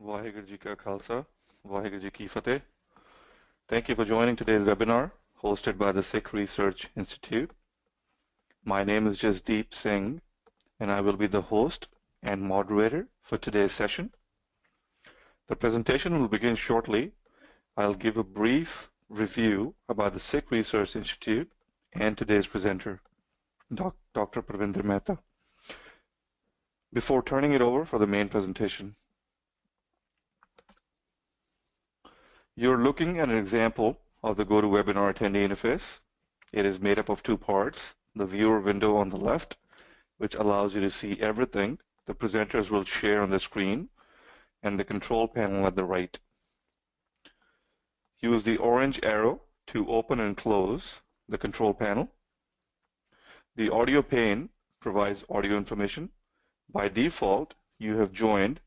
Vaheguru Ji Ka Khalsa, Vaheguru Ji Ki Fateh. Thank you for joining today's webinar hosted by the Sikh Research Institute. My name is Jasdeep Singh and I will be the host and moderator for today's session. The presentation will begin shortly. I'll give a brief review about the Sikh Research Institute and today's presenter, Dr. Pravinder Mehta, before turning it over for the main presentation. You're looking at an example of the GoToWebinar attendee interface. It is made up of two parts: the viewer window on the left, which allows you to see everything the presenters will share on the screen, and the control panel at the right. Use the orange arrow to open and close the control panel. The audio pane provides audio information. By default, you have joined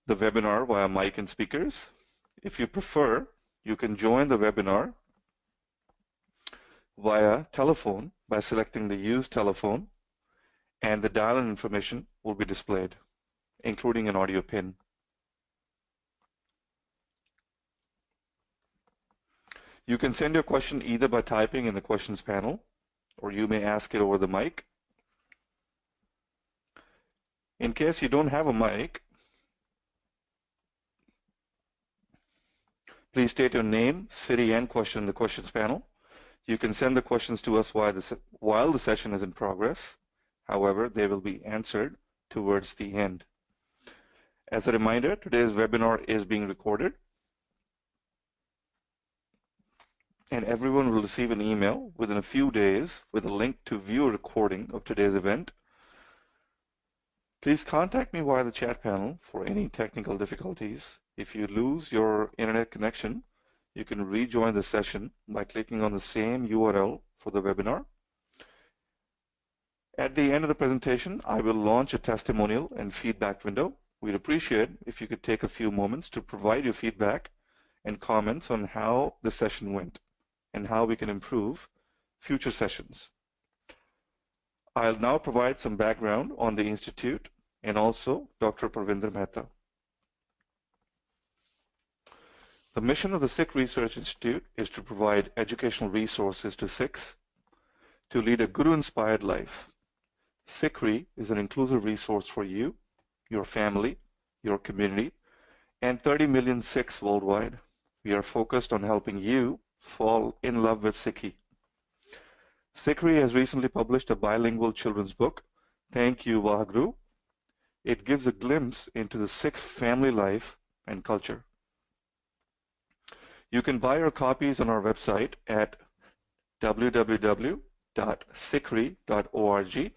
the webinar via mic and speakers. If you prefer, you can join the webinar via telephone by selecting the Use Telephone, and the dial-in information will be displayed, including an audio pin. You can send your question either by typing in the questions panel, or you may ask it over the mic. In case you don't have a mic, please state your name, city, and question in the questions panel. You can send the questions to us while the session is in progress. However, they will be answered towards the end. As a reminder, today's webinar is being recorded, and everyone will receive an email within a few days with a link to view a recording of today's event. Please contact me via the chat panel for any technical difficulties. If you lose your internet connection, you can rejoin the session by clicking on the same URL for the webinar. At the end of the presentation, I will launch a testimonial and feedback window. We'd appreciate if you could take a few moments to provide your feedback and comments on how the session went and how we can improve future sessions. I'll now provide some background on the Institute and also Dr. Pravinder Mehta. The mission of the Sikh Research Institute is to provide educational resources to Sikhs to lead a Guru-inspired life. SikhRI is an inclusive resource for you, your family, your community, and 30 million Sikhs worldwide. We are focused on helping you fall in love with Sikhi. SikhRI has recently published a bilingual children's book, Thank You Waheguru. It gives a glimpse into the Sikh family life and culture. You can buy your copies on our website at www.sikhri.org,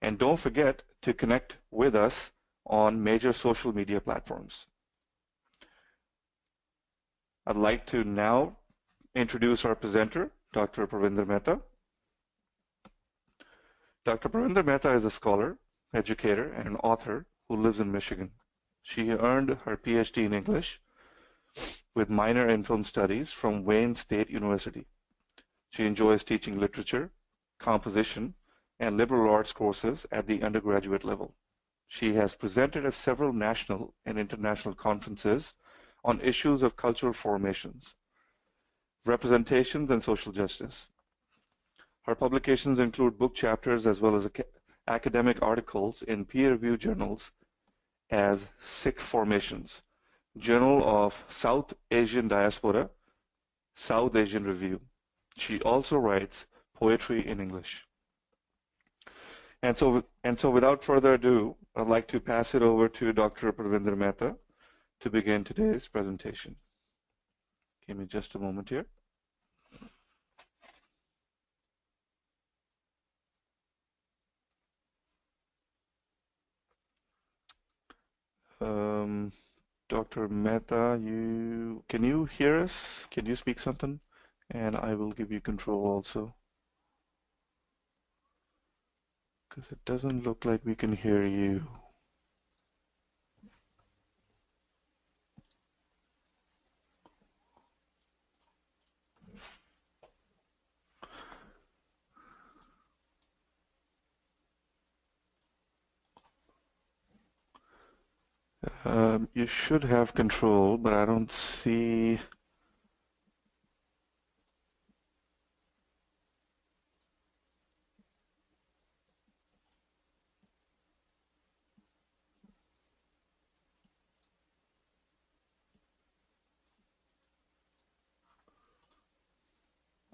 and don't forget to connect with us on major social media platforms. I'd like to now introduce our presenter, Dr. Pravinder Mehta. Dr. Pravinder Mehta is a scholar, educator, and an author who lives in Michigan. She earned her PhD in English with minor in film studies from Wayne State University. She enjoys teaching literature, composition, and liberal arts courses at the undergraduate level. She has presented at several national and international conferences on issues of cultural formations, representations, and social justice. Her publications include book chapters as well as academic articles in peer-reviewed journals as Sikh Formations, Journal of South Asian Diaspora, South Asian Review. She also writes poetry in English. And so without further ado, I'd like to pass it over to Dr. Pravinder Mehta to begin today's presentation. Give me just a moment here. Dr. Mehta, can you hear us? Can you speak something? And I will give you control also, because it doesn't look like we can hear you. You should have control, but I don't see.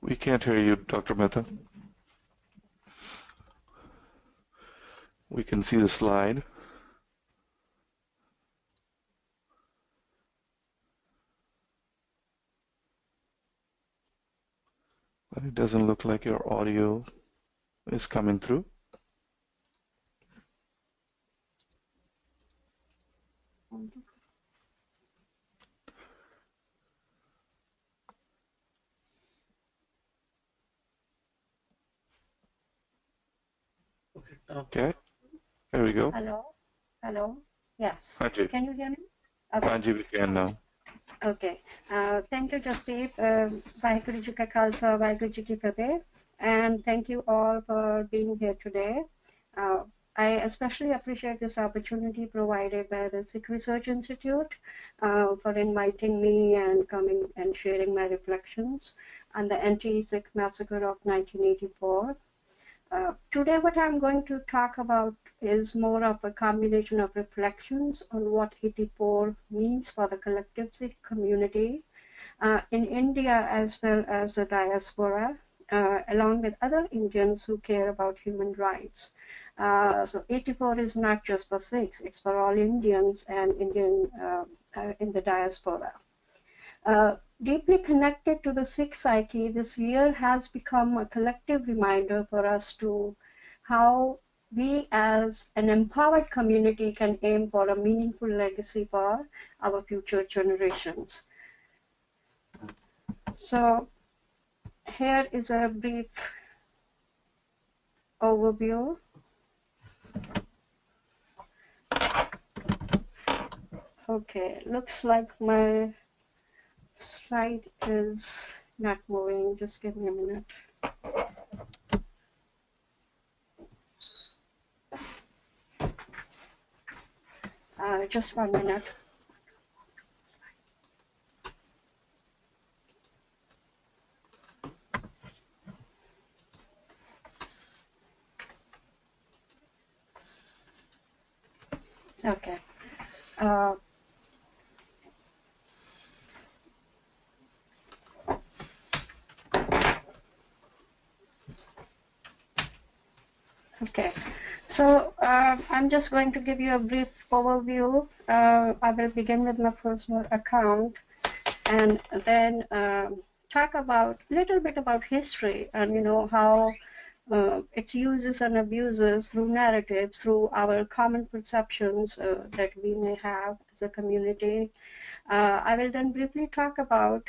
We can't hear you, Dr. Mehta. We can see the slide. But it doesn't look like your audio is coming through. Okay, there we go. Hello? Hello? Yes. Anji. Can you hear me? Okay. Anji, we can now. Okay. Thank you, Jasdeep. Vaheguru Ji Ka Khalsa, Vaheguru Ji Ki Fateh. And thank you all for being here today. I especially appreciate this opportunity provided by the Sikh Research Institute for inviting me and coming and sharing my reflections on the anti-Sikh massacre of 1984. Today, what I'm going to talk about is more of a combination of reflections on what 84 means for the collective Sikh community in India as well as the diaspora, along with other Indians who care about human rights. So 84 is not just for Sikhs, it's for all Indians and Indian in the diaspora. Deeply connected to the Sikh psyche, this year has become a collective reminder for us to how we as an empowered community can aim for a meaningful legacy for our future generations. So here is a brief overview. Okay, looks like my slide is not moving. Just give me a minute. Just 1 minute. Okay. Okay, so I'm just going to give you a brief overview. I will begin with my personal account and then talk about a little bit about history and how its uses and abuses through narratives, through our common perceptions that we may have as a community. I will then briefly talk about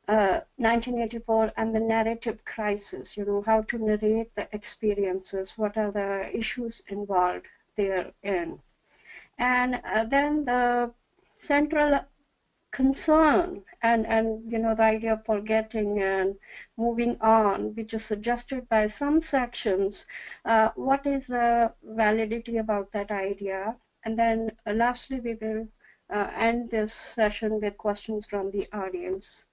1984 and the narrative crisis, how to narrate the experiences, what are the issues involved therein. And then the central concern and the idea of forgetting and moving on, which is suggested by some sections, what is the validity about that idea? And then lastly, we will end this session with questions from the audience.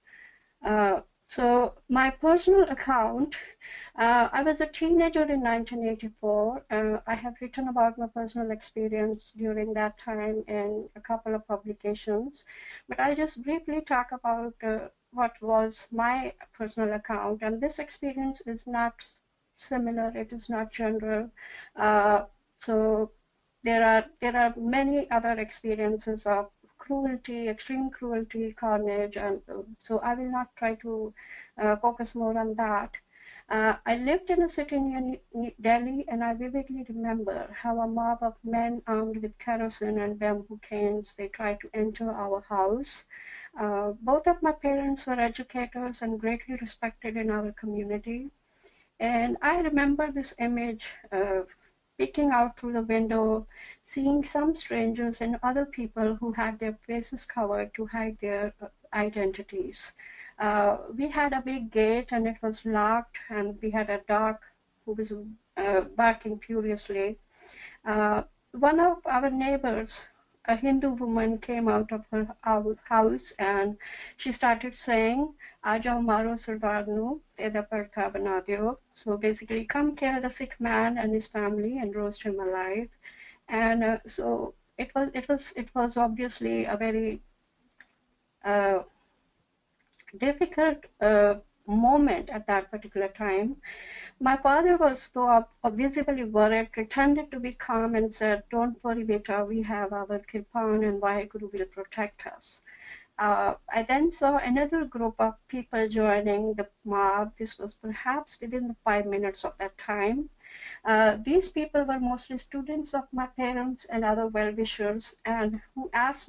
So my personal account, I was a teenager in 1984. I have written about my personal experience during that time in a couple of publications, but I'll just briefly talk about what was my personal account. And this experience is not similar, it is not general. So there are many other experiences of cruelty, extreme cruelty, carnage, and so I will not try to focus more on that. I lived in a city near Delhi, and I vividly remember how a mob of men armed with kerosene and bamboo canes, they tried to enter our house. Both of my parents were educators and greatly respected in our community. And I remember this image peeking out through the window, seeing some strangers and other people who had their faces covered to hide their identities. We had a big gate and it was locked, and we had a dog who was barking furiously. One of our neighbors a Hindu woman came out of her house and she started saying, "Aajo maro sardar nu teda partha bana deo." So basically, come kill the Sikh man and his family and roast him alive. And so it was obviously a very uh, difficult moment at that particular time. My father was so visibly worried, pretended to be calm and said, "Don't worry, beta, we have our Kirpan and Vaheguru will protect us." I then saw another group of people joining the mob. This was perhaps within the 5 minutes of that time. These people were mostly students of my parents and other well-wishers, and who asked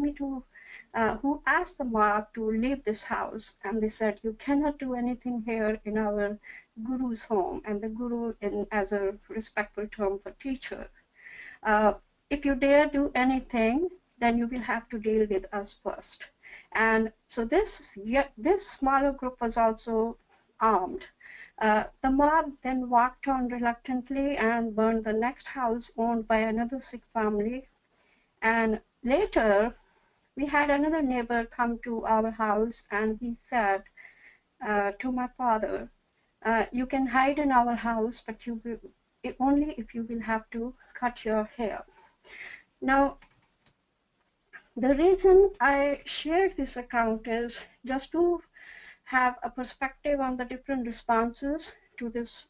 the mob to leave this house, and they said, "You cannot do anything here in our guru's home," and the guru as a respectful term for teacher. Uh, if you dare do anything, then you will have to deal with us first. And so this smaller group was also armed. The mob then walked on reluctantly and burned the next house owned by another Sikh family. And later, we had another neighbor come to our house, and he said to my father, "You can hide in our house, but you will, only if you will have to cut your hair." Now, the reason I shared this account is just to have a perspective on the different responses to this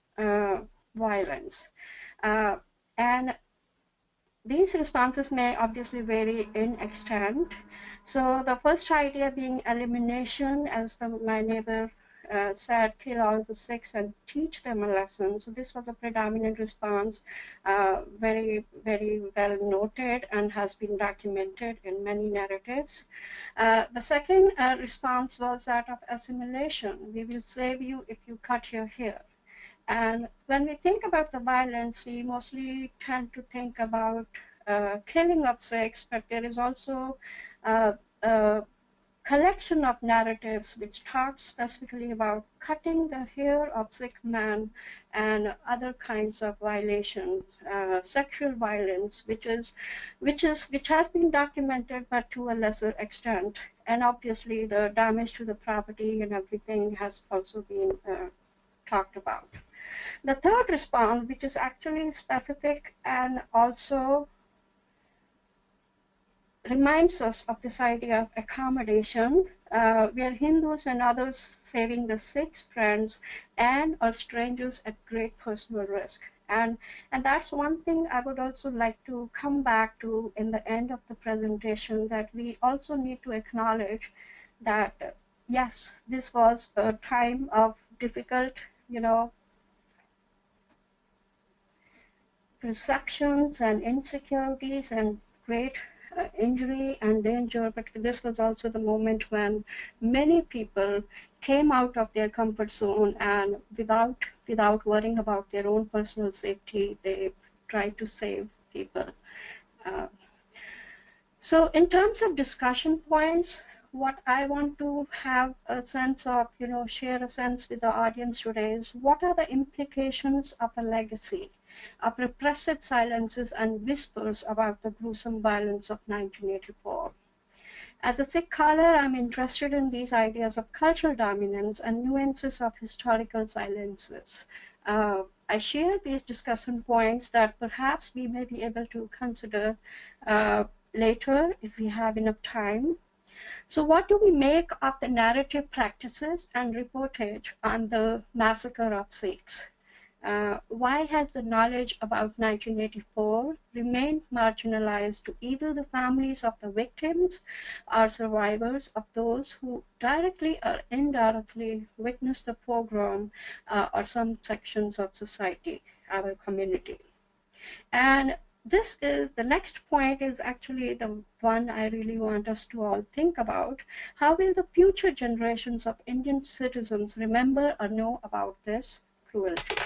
violence. And these responses may obviously vary in extent. So the first idea being elimination, as my neighbor said, kill all the Sikhs and teach them a lesson. So this was a predominant response, very, very well noted and has been documented in many narratives. The second response was that of assimilation. We will save you if you cut your hair. And when we think about the violence, we mostly tend to think about killing of Sikhs, but there is also a collection of narratives which talk specifically about cutting the hair of Sikh men and other kinds of violations, sexual violence, which has been documented, but to a lesser extent. And obviously, the damage to the property and everything has also been talked about. The third response, which is actually specific and also reminds us of this idea of accommodation, where Hindus and others saving the Sikhs, friends, and or strangers at great personal risk. And that's one thing I would also like to come back to in the end of the presentation, that we also need to acknowledge that, yes, this was a time of difficult, perceptions and insecurities and great injury and danger, but this was also the moment when many people came out of their comfort zone, and without worrying about their own personal safety, they tried to save people. So in terms of discussion points, what I want to have a sense of, share a sense with the audience today is, what are the implications of a legacy of repressive silences and whispers about the gruesome violence of 1984. As a Sikh scholar, I'm interested in these ideas of cultural dominance and nuances of historical silences. I share these discussion points that perhaps we may be able to consider later if we have enough time. So what do we make of the narrative practices and reportage on the massacre of Sikhs? Why has the knowledge about 1984 remained marginalized to either the families of the victims or survivors of those who directly or indirectly witnessed the pogrom or some sections of society, our community? And this is the next point, is actually the one I really want us to all think about. How will the future generations of Indian citizens remember or know about this cruelty?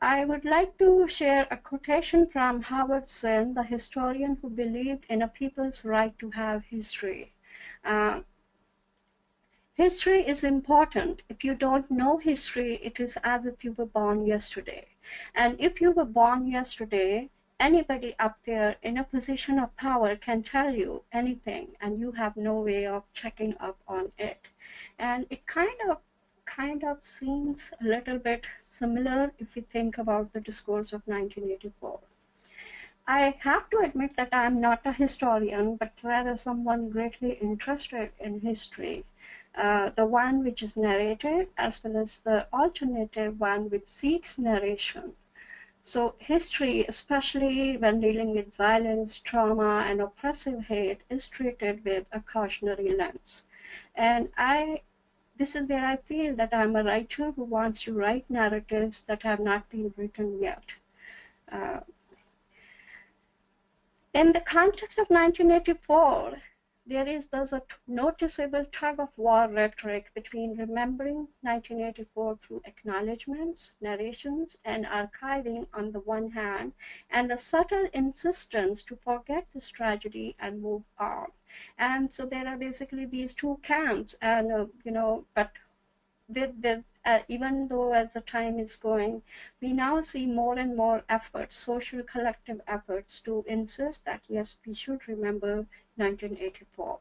I would like to share a quotation from Howard Zinn, the historian who believed in a people's right to have history. History is important. If you don't know history, it is as if you were born yesterday. And if you were born yesterday, anybody up there in a position of power can tell you anything, and you have no way of checking up on it. And it kind of seems a little bit similar if we think about the discourse of 1984. I have to admit that I am not a historian, but rather someone greatly interested in history, the one which is narrated as well as the alternative one which seeks narration. So history, especially when dealing with violence, trauma, and oppressive hate, is treated with a cautionary lens. And this is where I feel that I'm a writer who wants to write narratives that have not been written yet. In the context of 1984, there is thus a noticeable tug-of-war rhetoric between remembering 1984 through acknowledgements, narrations, and archiving on the one hand, and the subtle insistence to forget this tragedy and move on. And so there are basically these two camps, and but with even though as the time is going, we now see more and more efforts, social collective efforts, to insist that yes, we should remember 1984.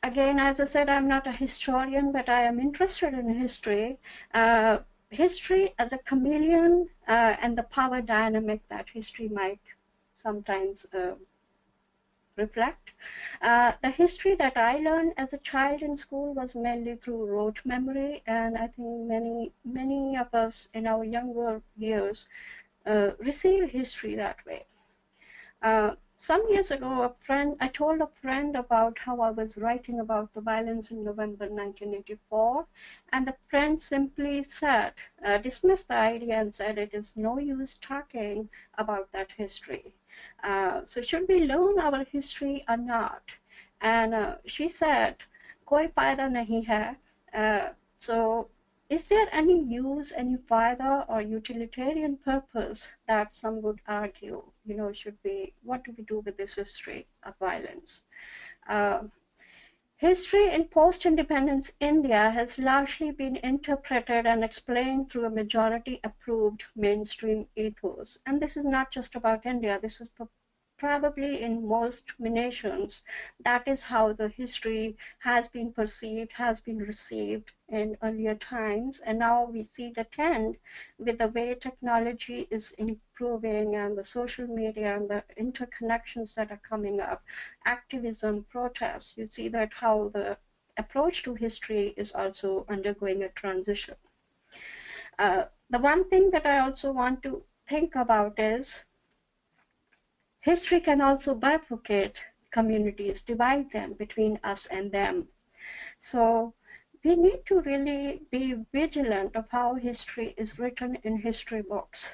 Again, as I said, I'm not a historian, but I am interested in history. History as a chameleon and the power dynamic that history might sometimes reflect. The history that I learned as a child in school was mainly through rote memory, and I think many of us in our younger years receive history that way. Some years ago, I told a friend about how I was writing about the violence in November 1984, and the friend simply said, dismissed the idea and said, it is no use talking about that history. So should we learn our history or not? And she said, koi fayda nahi hai. So is there any use, any fayda or utilitarian purpose that some would argue, what do we do with this history of violence? History in post-independence India has largely been interpreted and explained through a majority-approved mainstream ethos. And this is not just about India. This is probably in most nations. That is how the history has been perceived, has been received in earlier times. And now we see the trend with the way technology is improving and the social media and the interconnections that are coming up, activism, protests. You see that how the approach to history is also undergoing a transition. The one thing that I also want to think about is history can also bifurcate communities, divide them between us and them. So we need to really be vigilant of how history is written in history books.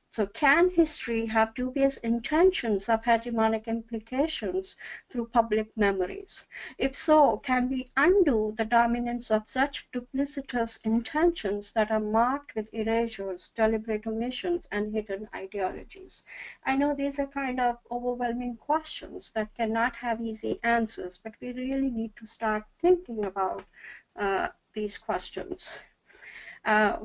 So can history have dubious intentions of hegemonic implications through public memories? If so, can we undo the dominance of such duplicitous intentions that are marked with erasures, deliberate omissions, and hidden ideologies? I know these are kind of overwhelming questions that cannot have easy answers, but we really need to start thinking about these questions.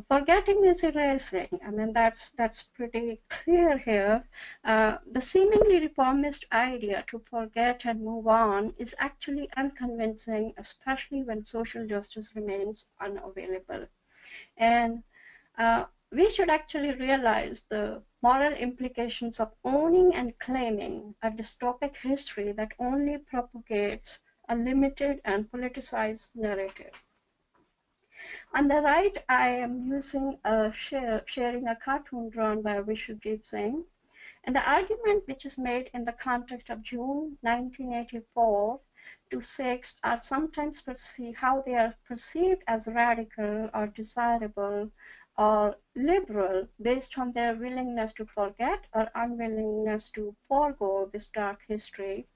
Forgetting is erasing. I mean, that's pretty clear here. The seemingly reformist idea to forget and move on is actually unconvincing, especially when social justice remains unavailable. And we should actually realize the moral implications of owning and claiming a dystopic history that only propagates a limited and politicized narrative. On the right, I am using sharing a cartoon drawn by Vishwajit Singh. And the argument which is made in the context of June 1984 to Sikhs are sometimes how they are perceived as radical or desirable or liberal based on their willingness to forget or unwillingness to forego this dark history.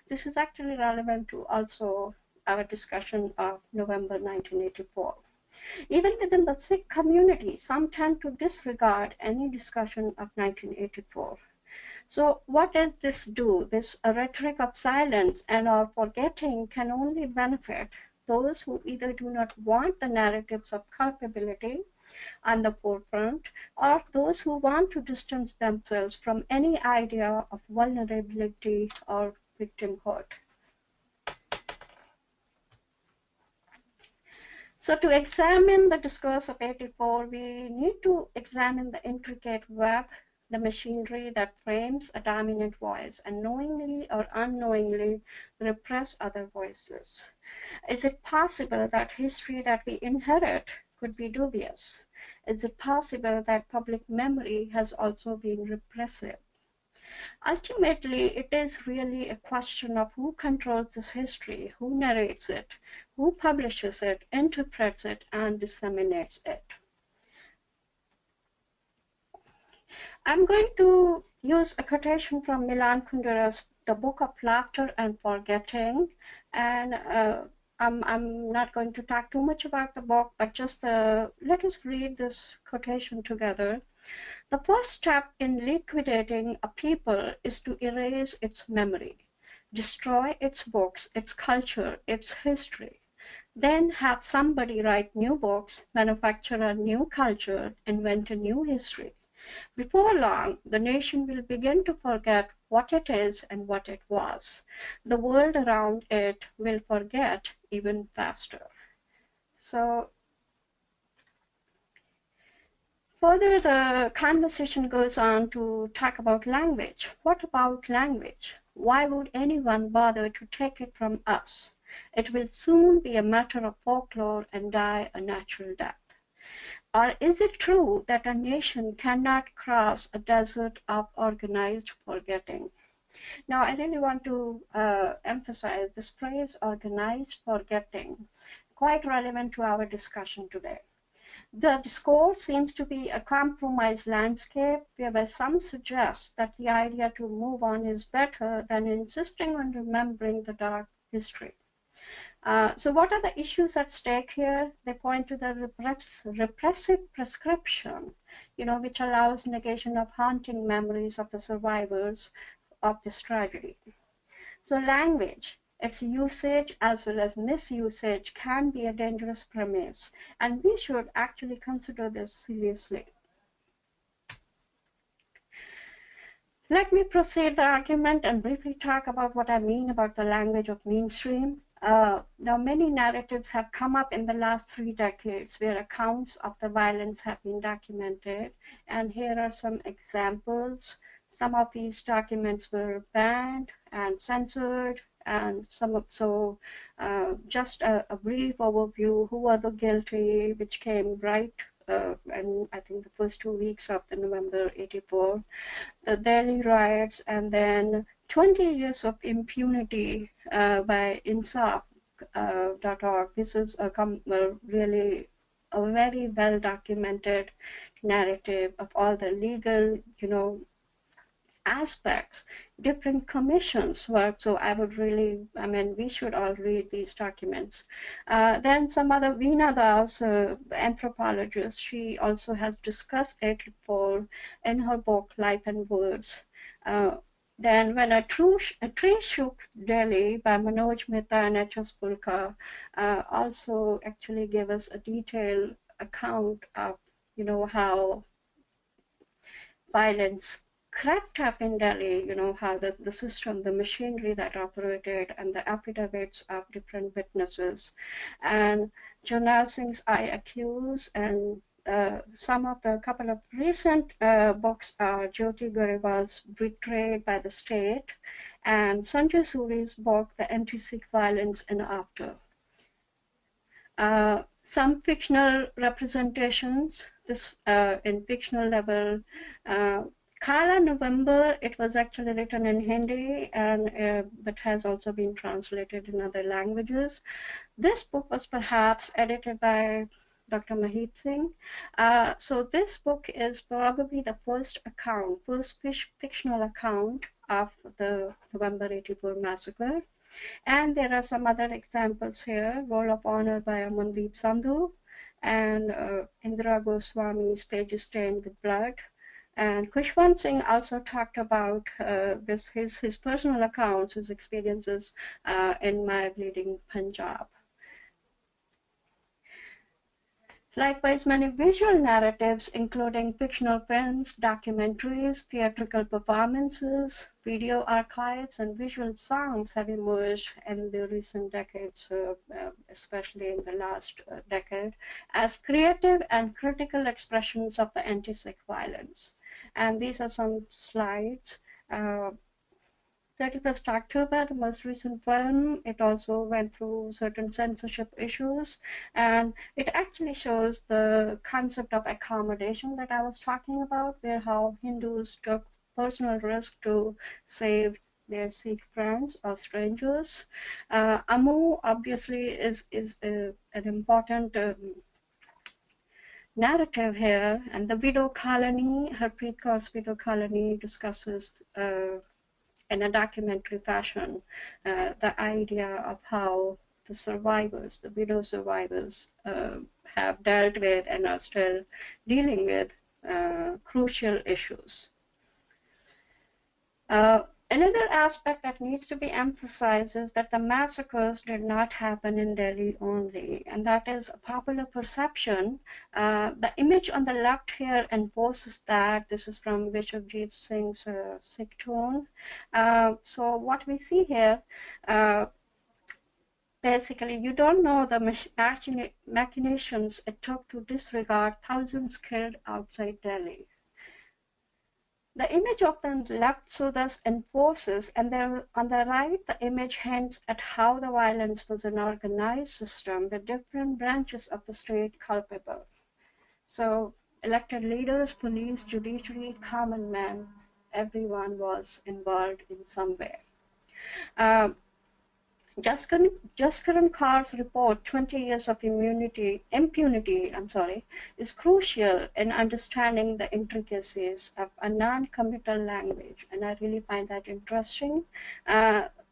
This is actually relevant to also our discussion of November 1984. Even within the Sikh community, some tend to disregard any discussion of 1984. So what does this do? This rhetoric of silence and or forgetting can only benefit those who either do not want the narratives of culpability on the forefront, or those who want to distance themselves from any idea of vulnerability or victimhood. So to examine the discourse of 84, we need to examine the intricate web, the machinery that frames a dominant voice and knowingly or unknowingly repress other voices. Is it possible that history that we inherit could be dubious? Is it possible that public memory has also been repressive? Ultimately, it is really a question of who controls this history, who narrates it, who publishes it, interprets it, and disseminates it. I'm going to use a quotation from Milan Kundera's The Book of Laughter and Forgetting, and I'm not going to talk too much about the book, but just let us read this quotation together. The first step in liquidating a people is to erase its memory, destroy its books, its culture, its history. Then have somebody write new books, manufacture a new culture, invent a new history. Before long, the nation will begin to forget what it is and what it was. The world around it will forget even faster. So further, the conversation goes on to talk about language. What about language? Why would anyone bother to take it from us? It will soon be a matter of folklore and die a natural death. Or is it true that a nation cannot cross a desert of organized forgetting? Now, I really want to emphasize this phrase, organized forgetting, quite relevant to our discussion today. The discourse seems to be a compromised landscape whereby some suggest that the idea to move on is better than insisting on remembering the dark history. So what are the issues at stake here? They point to the repressive prescription, which allows negation of haunting memories of the survivors of this tragedy. So language, its usage as well as misusage can be a dangerous premise, and we should actually consider this seriously. Let me proceed the argument and briefly talk about what I mean about the language of mainstream. Now, many narratives have come up in the last 3 decades where accounts of the violence have been documented, and here are some examples. Some of these documents were banned and censored, and just a brief overview: who are the guilty, which came right and I think the first 2 weeks of the November 84, the Delhi riots, and then 20 years of impunity by Insaf.org. This is really a very well documented narrative of all the legal, aspects. Different commissions work, so we should all read these documents. Then some other, Veena Das, anthropologist, she also has discussed it in her book Life and Words. Then when a tree shook Delhi by Manoj Mehta and H.S. Pulka also actually gave us a detailed account of how violence crept up in Delhi, how the system, the machinery that operated, and the affidavits of different witnesses. And Jarnail Singh's I Accuse, and some of the couple of recent books are Jyoti Garibal's Betrayed by the State, and Sanjay Suri's book, The Anti-Sikh Violence and After. Some fictional representations, this in fictional level, Kala November, it was actually written in Hindi, and but has also been translated in other languages. This book was perhaps edited by Dr. Mahit Singh. So this book is probably the first fictional account of the November 84 massacre. And there are some other examples here: Roll of Honor by Amandeep Sandhu, and Indira Goswami's Pages Stained with Blood. And Khushwant Singh also talked about his personal accounts, his experiences in My Bleeding Punjab. Likewise, many visual narratives, including fictional films, documentaries, theatrical performances, video archives, and visual songs, have emerged in the recent decades, especially in the last decade, as creative and critical expressions of the anti-Sikh violence. And these are some slides. 31st October, the most recent film, it also went through certain censorship issues, and it actually shows the concept of accommodation that I was talking about, where how Hindus took personal risk to save their Sikh friends or strangers. Amu obviously is an important narrative here, and the widow colony, her pre-course widow colony discusses in a documentary fashion, the idea of how the survivors, the widow survivors, have dealt with and are still dealing with crucial issues. Another aspect that needs to be emphasized is that the massacres did not happen in Delhi only, and that is a popular perception. The image on the left here enforces that. This is from Vishwajit Singh's Sikh Tone. So what we see here, basically, you don't know the machinations it took to disregard thousands killed outside Delhi. The image of the left so thus enforces, and then on the right, the image hints at how the violence was an organized system with different branches of the state culpable. So elected leaders, police, judiciary, common man, everyone was involved in some way. Jaskaran Kaur's report, 20 years of impunity, is crucial in understanding the intricacies of a non-committal language. And I really find that interesting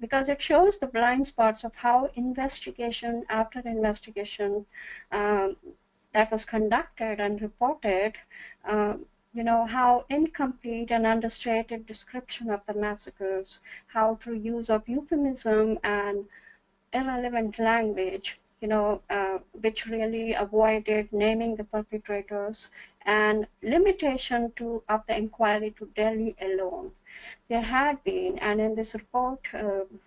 because it shows the blind spots of how investigation after investigation that was conducted and reported, how incomplete and understated description of the massacres, how through use of euphemism and irrelevant language, which really avoided naming the perpetrators, and limitation of the inquiry to Delhi alone. There had been, and in this report,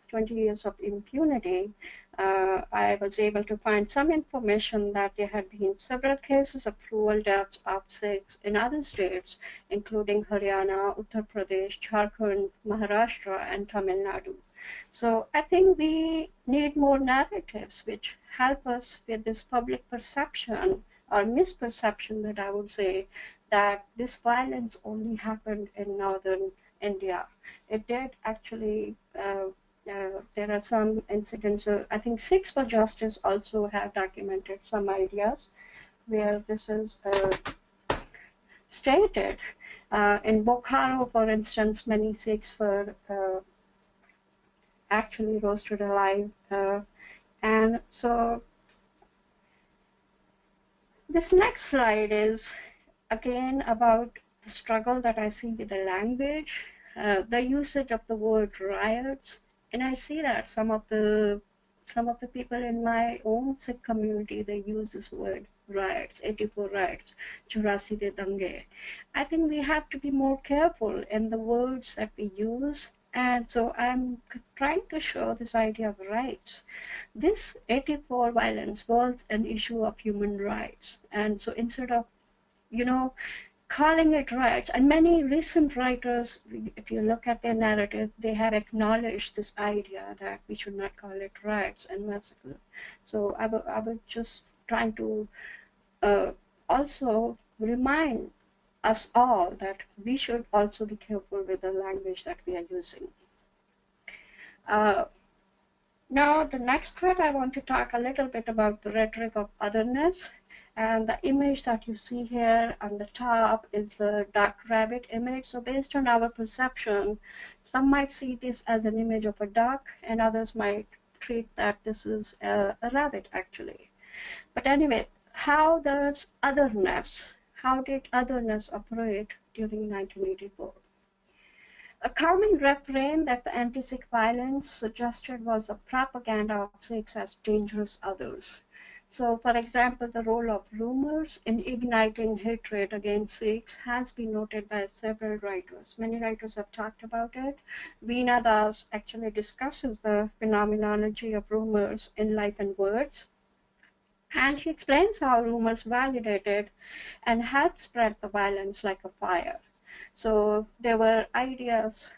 20 years of impunity, I was able to find some information that there had been several cases of cruel deaths of Sikhs in other states, including Haryana, Uttar Pradesh, Jharkhand, Maharashtra, and Tamil Nadu. So I think we need more narratives which help us with this public perception or misperception, that I would say, that this violence only happened in northern India. It did actually, there are some incidents, I think Sikhs for Justice also have documented some ideas where this is stated. In Bokaro, for instance, many Sikhs were actually roasted alive. And so this next slide is again about the struggle that I see with the language, the usage of the word riots, and I see that some of the people in my own Sikh community, they use this word riots, 84 riots, 84 de dange. I think we have to be more careful in the words that we use. And so I'm trying to show this idea of rights. This 84 violence was an issue of human rights. And so instead of, calling it riots, and many recent writers, if you look at their narrative, they have acknowledged this idea that we should not call it riots and massacre. So I was just trying to also remind us all that we should also be careful with the language that we are using. Now, the next part, I want to talk a little bit about the rhetoric of otherness. And the image that you see here on the top is the duck rabbit image. So based on our perception, some might see this as an image of a duck, and others might treat that this is a rabbit, actually. But anyway, how did otherness operate during 1984? A common refrain that the anti-Sikh violence suggested was a propaganda of Sikhs as dangerous others. So, for example, the role of rumors in igniting hatred against Sikhs has been noted by several writers. Many writers have talked about it. Veena Das actually discusses the phenomenology of rumors in Life and Words. And she explains how rumors validated and had spread the violence like a fire. So there were ideas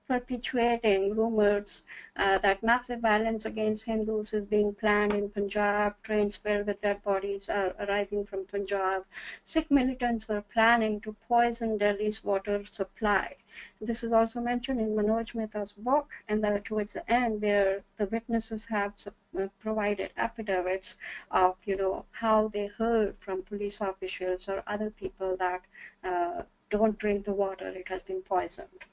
perpetuating rumors that massive violence against Hindus is being planned in Punjab, trains filled with dead bodies are arriving from Punjab. Sikh militants were planning to poison Delhi's water supply. This is also mentioned in Manoj Mehta's book, and towards the end, where the witnesses have provided affidavits of, how they heard from police officials or other people that don't drink the water; it has been poisoned.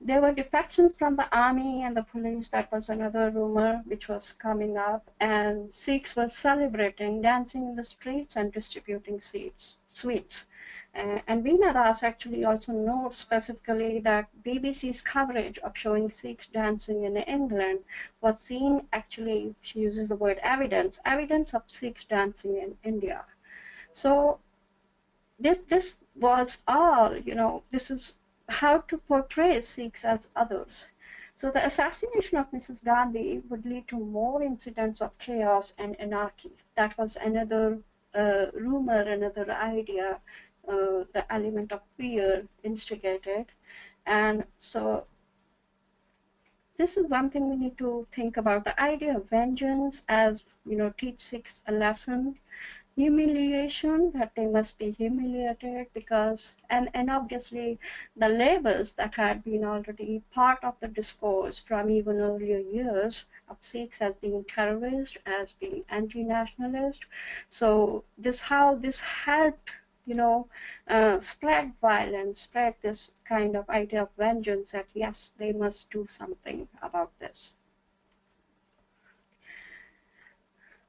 There were defections from the army and the police. That was another rumor which was coming up. And Sikhs were celebrating, dancing in the streets and distributing sweets. And Veena Das actually also notes specifically that BBC's coverage of showing Sikhs dancing in England was seen, actually, she uses the word evidence of Sikhs dancing in India. So this was all, this is how to portray Sikhs as others. So the assassination of Mrs. Gandhi would lead to more incidents of chaos and anarchy. That was another rumor, another idea, the element of fear instigated. And so this is one thing we need to think about, the idea of vengeance as, teach Sikhs a lesson. Humiliation, that they must be humiliated, because and obviously the labels that had been already part of the discourse from even earlier years of Sikhs as being terrorist, as being anti-nationalist. So how this helped spread violence, spread this kind of idea of vengeance, that yes, they must do something about this.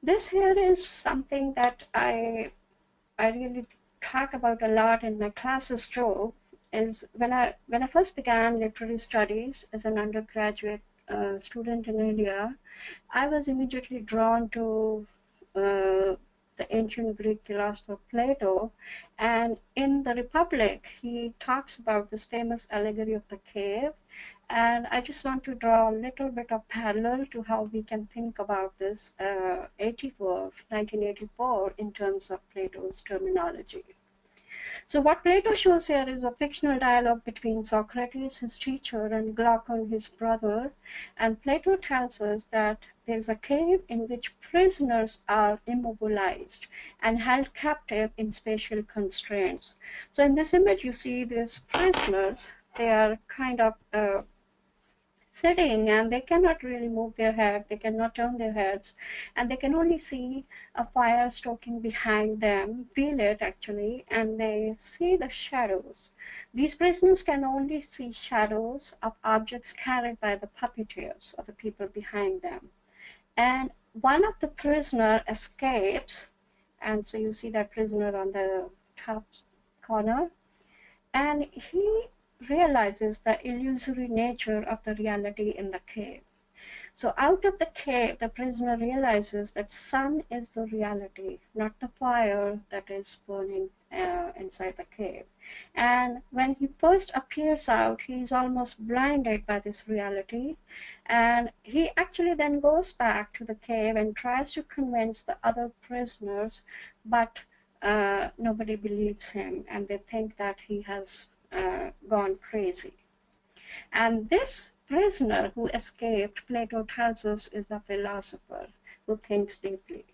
This here is something that I really talk about a lot in my classes too. Is when I first began literary studies as an undergraduate student in India, I was immediately drawn to the ancient Greek philosopher Plato, and in the Republic he talks about this famous allegory of the cave. And I just want to draw a little bit of parallel to how we can think about this 1984 in terms of Plato's terminology. So what Plato shows here is a fictional dialogue between Socrates, his teacher, and Glaucon, his brother. And Plato tells us that there's a cave in which prisoners are immobilized and held captive in spatial constraints. So in this image, you see these prisoners. They are kind of sitting, and they cannot really move their head, they cannot turn their heads, and they can only see a fire stoking behind them, feel it actually, and they see the shadows. These prisoners can only see shadows of objects carried by the puppeteers, or the people behind them. And one of the prisoners escapes, and so you see that prisoner on the top corner, and he realizes the illusory nature of the reality in the cave. So out of the cave, the prisoner realizes that sun is the reality, not the fire that is burning inside the cave. And when he first appears out, he is almost blinded by this reality. And he actually then goes back to the cave and tries to convince the other prisoners, but nobody believes him, and they think that he has gone crazy. And this prisoner who escaped, Plato tells us, is a philosopher who thinks deeply.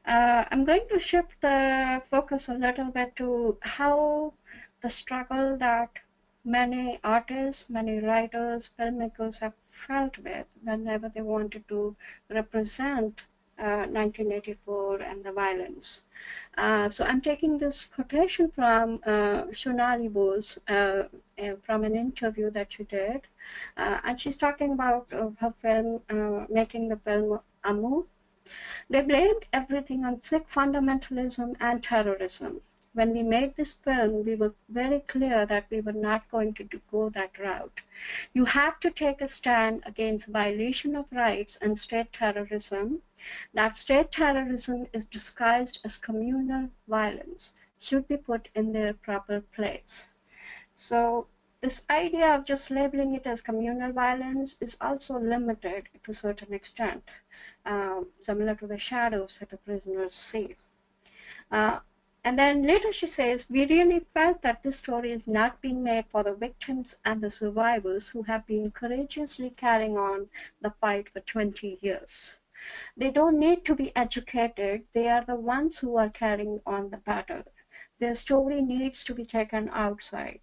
I'm going to shift the focus a little bit to how the struggle that many artists, many writers, filmmakers have felt with whenever they wanted to represent 1984 and the violence. So I'm taking this quotation from SHONALI BOSE from an interview that she did. And she's talking about her film, making the film Amu. They blamed everything on Sikh fundamentalism and terrorism. When we made this film, we were very clear that we were not going to go that route. You have to take a stand against violation of rights and state terrorism. That state terrorism is disguised as communal violence, should be put in their proper place. So this idea of just labeling it as communal violence is also limited to a certain extent, similar to the shadows that the prisoners see. And then later she says, we really felt that this story is not being made for the victims and the survivors who have been courageously carrying on the fight for 20 years. They don't need to be educated. They are the ones who are carrying on the battle. Their story needs to be taken outside.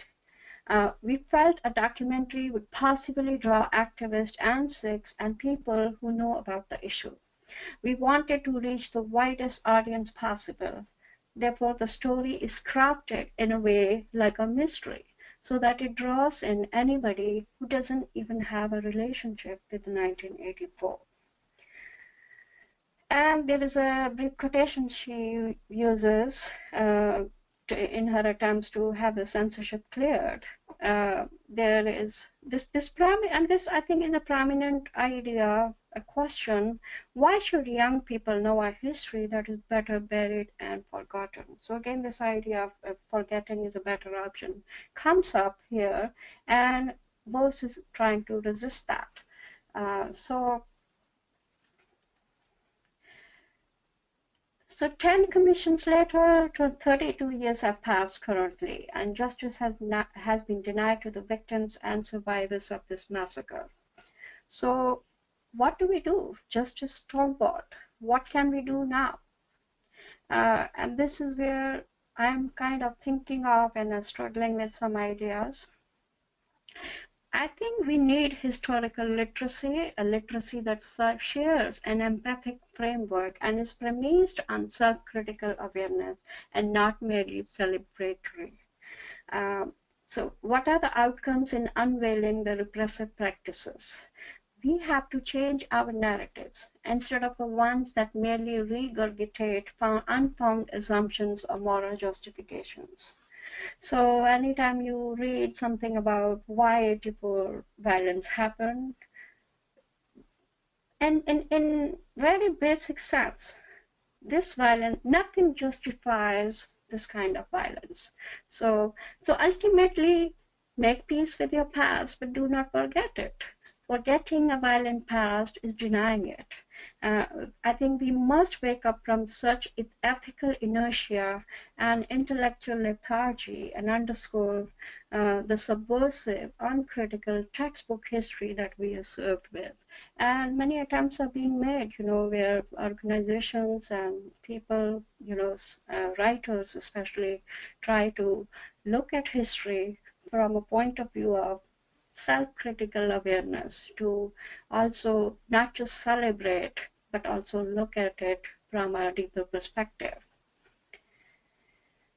We felt a documentary would possibly draw activists and Sikhs and people who know about the issue. We wanted to reach the widest audience possible. Therefore, the story is crafted in a way like a mystery, so that it draws in anybody who doesn't even have a relationship with 1984. And there is a brief quotation she uses in her attempts to have the censorship cleared. There is this I think is a prominent idea, a question: why should young people know a history that is better buried and forgotten? So again, this idea of forgetting is a better option comes up here, and BOSE is trying to resist that. So 10 commissions later, 32 years have passed currently, and justice has been denied to the victims and survivors of this massacre. So what do we do? Justice stalwart. What can we do now? And this is where I'm kind of thinking of and struggling with some ideas. I think we need historical literacy, a literacy that shares an empathic framework and is premised on self-critical awareness and not merely celebratory. So what are the outcomes in unveiling the repressive practices? We have to change our narratives instead of the ones that merely regurgitate unfounded assumptions or moral justifications. So anytime you read something about why 84 violence happened, and in very basic sense, this violence, nothing justifies this kind of violence. So ultimately, make peace with your past, but do not forget it. Forgetting a violent past is denying it. I think we must wake up from such ethical inertia and intellectual lethargy and underscore the subversive, uncritical textbook history that we are served with. And many attempts are being made, where organizations and people, writers especially, try to look at history from a point of view of self-critical awareness, to also not just celebrate, but also look at it from a deeper perspective.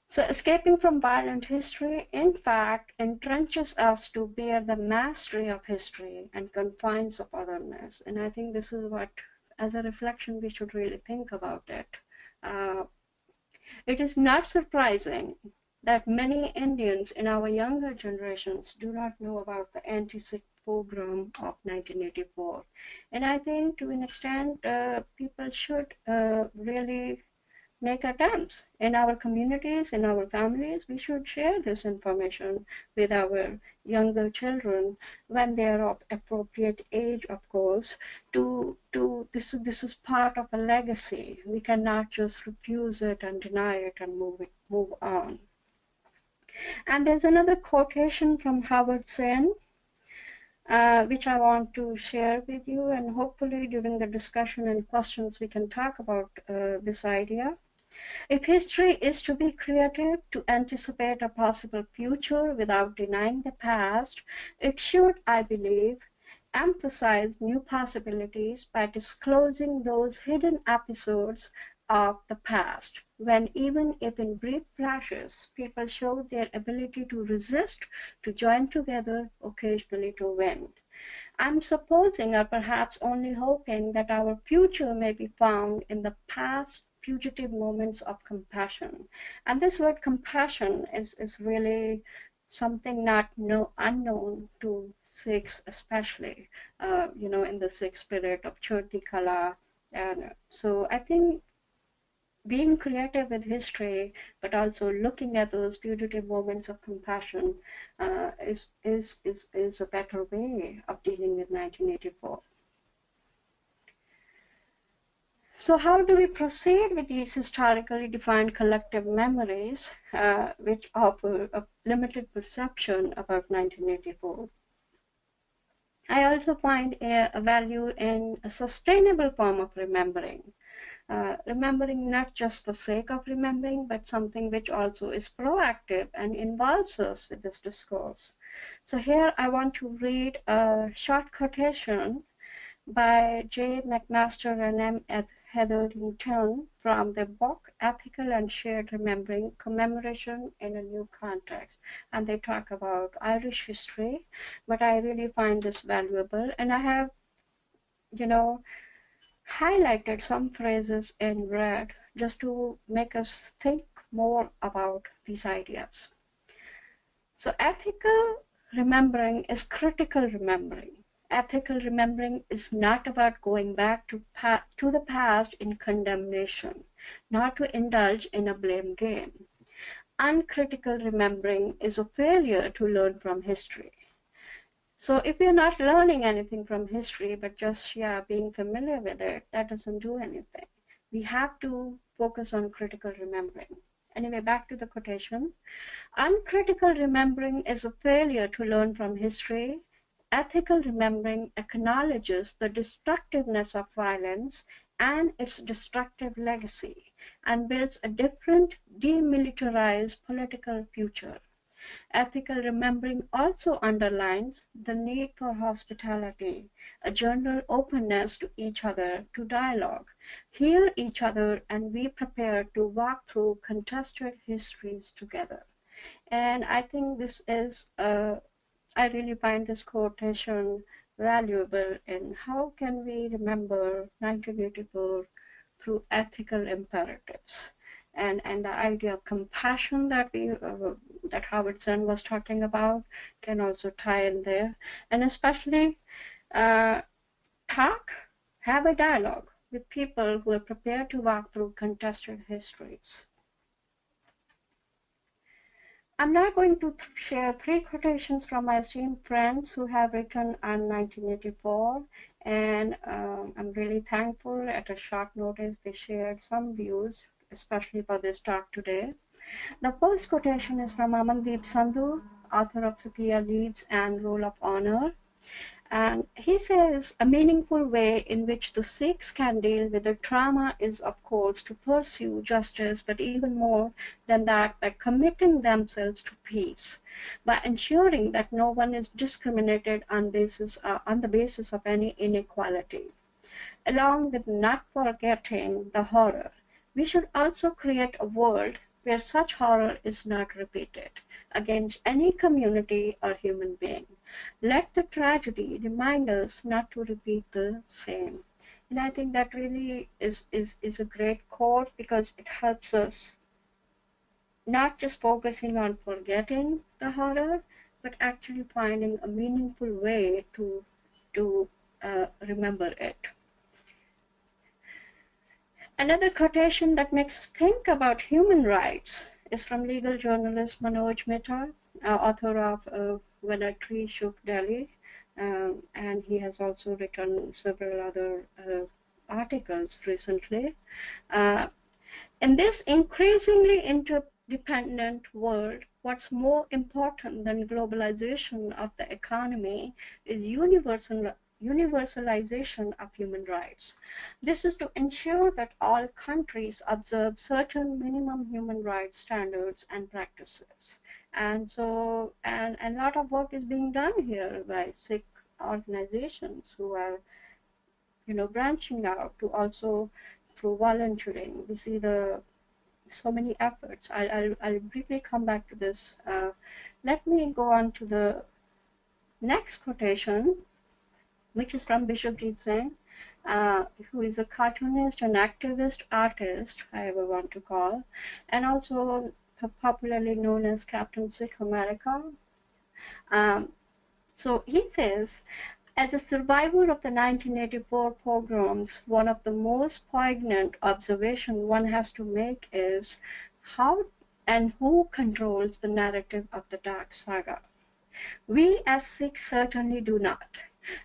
So escaping from violent history, in fact, entrenches us to bear the mastery of history and confines of otherness. And I think this is what, as a reflection, we should really think about it. It is not surprising that many Indians in our younger generations do not know about the anti-Sikh pogrom of 1984. And I think to an extent, people should really make attempts in our communities, in our families. We should share this information with our younger children when they are of appropriate age, of course. This is part of a legacy. We cannot just refuse it and deny it and move on. And there's another quotation from Howard Zinn, which I want to share with you, and hopefully during the discussion and questions we can talk about this idea. If history is to be created to anticipate a possible future without denying the past, it should, I believe, emphasize new possibilities by disclosing those hidden episodes of the past, when even if in brief flashes, people show their ability to resist, to join together, occasionally to win. I'm supposing, or perhaps only hoping, that our future may be found in the past fugitive moments of compassion. And this word compassion is really something not unknown to Sikhs, especially, in the Sikh spirit of Churti Kala. And so I think being creative with history, but also looking at those fugitive moments of compassion is a better way of dealing with 1984. So how do we proceed with these historically defined collective memories, which offer a limited perception about 1984? I also find a value in a sustainable form of remembering. Remembering not just for the sake of remembering, but something which also is proactive and involves us with this discourse. So here I want to read a short quotation by J. McMaster and M. Hetherington from the book Ethical and Shared Remembering, Commemoration in a New Context. And they talk about Irish history, but I really find this valuable. And I have, highlighted some phrases in red just to make us think more about these ideas. So ethical remembering is critical remembering. Ethical remembering is not about going back to the past in condemnation, not to indulge in a blame game. Uncritical remembering is a failure to learn from history. So if you're not learning anything from history, but just being familiar with it, that doesn't do anything. We have to focus on critical remembering. Anyway, back to the quotation. Uncritical remembering is a failure to learn from history. Ethical remembering acknowledges the destructiveness of violence and its destructive legacy and builds a different, demilitarized political future. Ethical remembering also underlines the need for hospitality, a general openness to each other, to dialogue, hear each other, and be prepared to walk through contested histories together. And I think this is, I really find this quotation valuable in how can we remember 1984 through ethical imperatives. And the idea of compassion that that Howardson was talking about can also tie in there, and especially have a dialogue with people who are prepared to walk through contested histories. I'm now going to share 3 quotations from my esteemed friends who have written on 1984, and I'm really thankful. At a short notice, they shared some views, especially for this talk today. The first quotation is from Amandeep Sandhu, author of Superior Leads and Role of Honor. And he says, a meaningful way in which the Sikhs can deal with the trauma is, of course, to pursue justice, but even more than that, by committing themselves to peace, by ensuring that no one is discriminated on the basis of any inequality. Along with not forgetting the horror, we should also create a world where such horror is not repeated against any community or human being. Let the tragedy remind us not to repeat the same. And I think that really is a great quote, because it helps us not just focusing on forgetting the horror, but actually finding a meaningful way to remember it. Another quotation that makes us think about human rights is from legal journalist Manoj Mehta, author of When a Tree Shook Delhi, and he has also written several other articles recently. In this increasingly interdependent world, what's more important than globalization of the economy is universalization of human rights. This is to ensure that all countries observe certain minimum human rights standards and practices. And so, and a lot of work is being done here by Sikh organizations who are, branching out to also through volunteering. We see so many efforts. I'll briefly come back to this. Let me go on to the next quotation, which is from Bishopjeet Singh. who is a cartoonist, an activist, artist, however you want to call, and also popularly known as Captain Sikh America. Um, so he says, as a survivor of the 1984 pogroms, one of the most poignant observations one has to make is how and who controls the narrative of the Dark Saga. We as Sikhs certainly do not.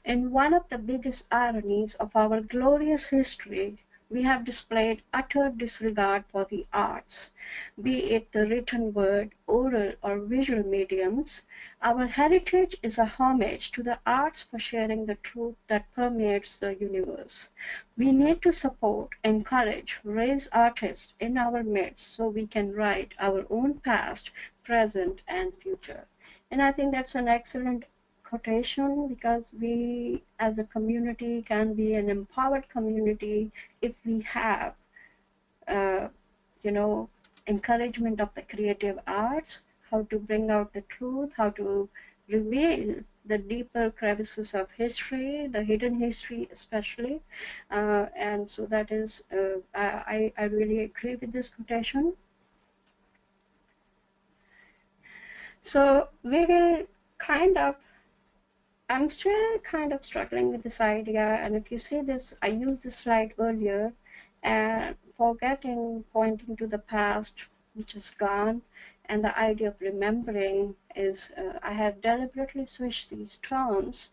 In one of the biggest ironies of our glorious history, we have displayed utter disregard for the arts, be it the written word, oral or visual mediums. Our heritage is a homage to the arts for sharing the truth that permeates the universe. We need to support, encourage, raise artists in our midst so we can write our own past, present, and future. And I think that's an excellent quotation, because we as a community can be an empowered community if we have uh, encouragement of the creative arts, how to bring out the truth, how to reveal the deeper crevices of history, the hidden history especially. And so that is, I really agree with this quotation. So we will I'm still kind of struggling with this idea, and if you see this, I used this slide earlier, and forgetting, pointing to the past, which is gone, and the idea of remembering is, I have deliberately switched these terms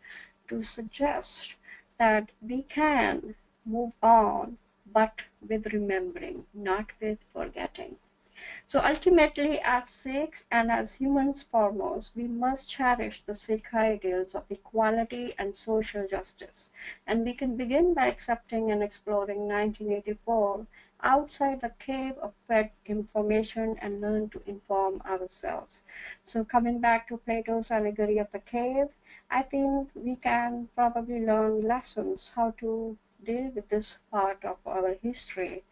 to suggest that we can move on, but with remembering, not with forgetting. So ultimately, as Sikhs and as humans foremost, we must cherish the Sikh ideals of equality and social justice. And we can begin by accepting and exploring 1984 outside the cave of fed information and learn to inform ourselves. So coming back to Plato's allegory of the cave, I think we can probably learn lessons how to deal with this part of our history.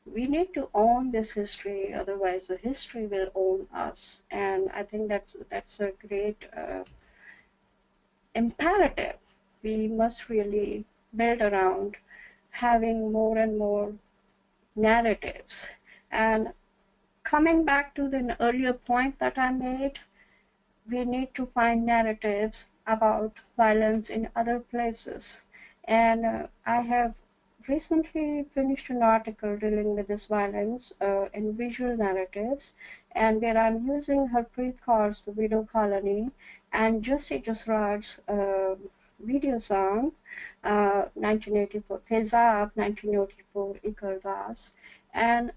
We need to own this history, otherwise the history will own us. And I think that's a great imperative. We must really build around having more and more narratives. And coming back to the earlier point that I made, we need to find narratives about violence in other places. And I have recently finished an article dealing with this violence in visual narratives, and where I'm using Harpreet Kaur's The Widow Colony and Jussi Jasraj's video song, 1984, Tezab, 1984, Ikardas, and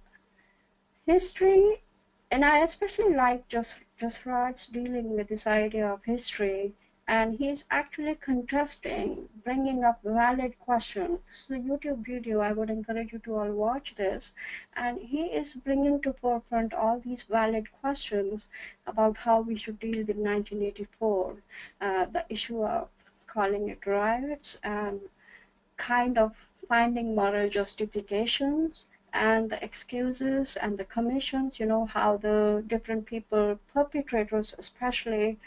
history. And I especially like Jasraj dealing with this idea of history, and he's actually contesting, bringing up valid questions. This is a YouTube video. I would encourage you to all watch this. And he is bringing to forefront all these valid questions about how we should deal with 1984, the issue of calling it riots, and kind of finding moral justifications and the excuses and the commissions, how the different people, perpetrators especially,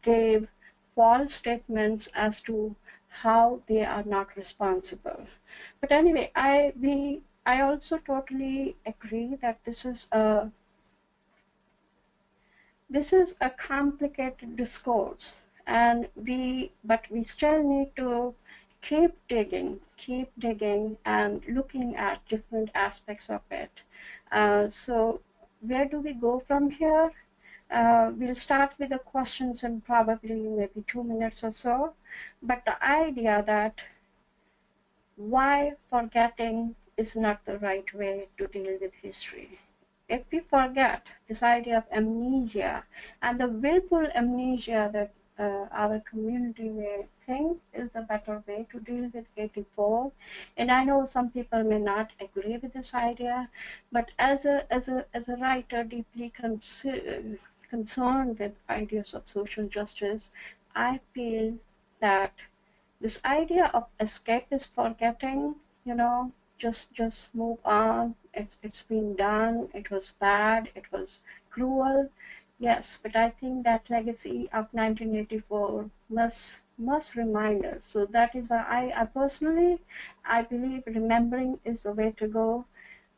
gave false statements as to how they are not responsible. But anyway, I also totally agree that this is a complicated discourse, but we still need to keep digging and looking at different aspects of it. So where do we go from here? We'll start with the questions in probably maybe 2 minutes or so. But the idea that why forgetting is not the right way to deal with history. If we forget, this idea of amnesia and the willful amnesia that our community may think is the better way to deal with 84. And I know some people may not agree with this idea, but as a writer deeply concerned with ideas of social justice, I feel that this idea of escapist forgetting, just move on. It's been done. It was bad. It was cruel. Yes, but I think that legacy of 1984 must remind us. So that is why I personally, I believe remembering is the way to go.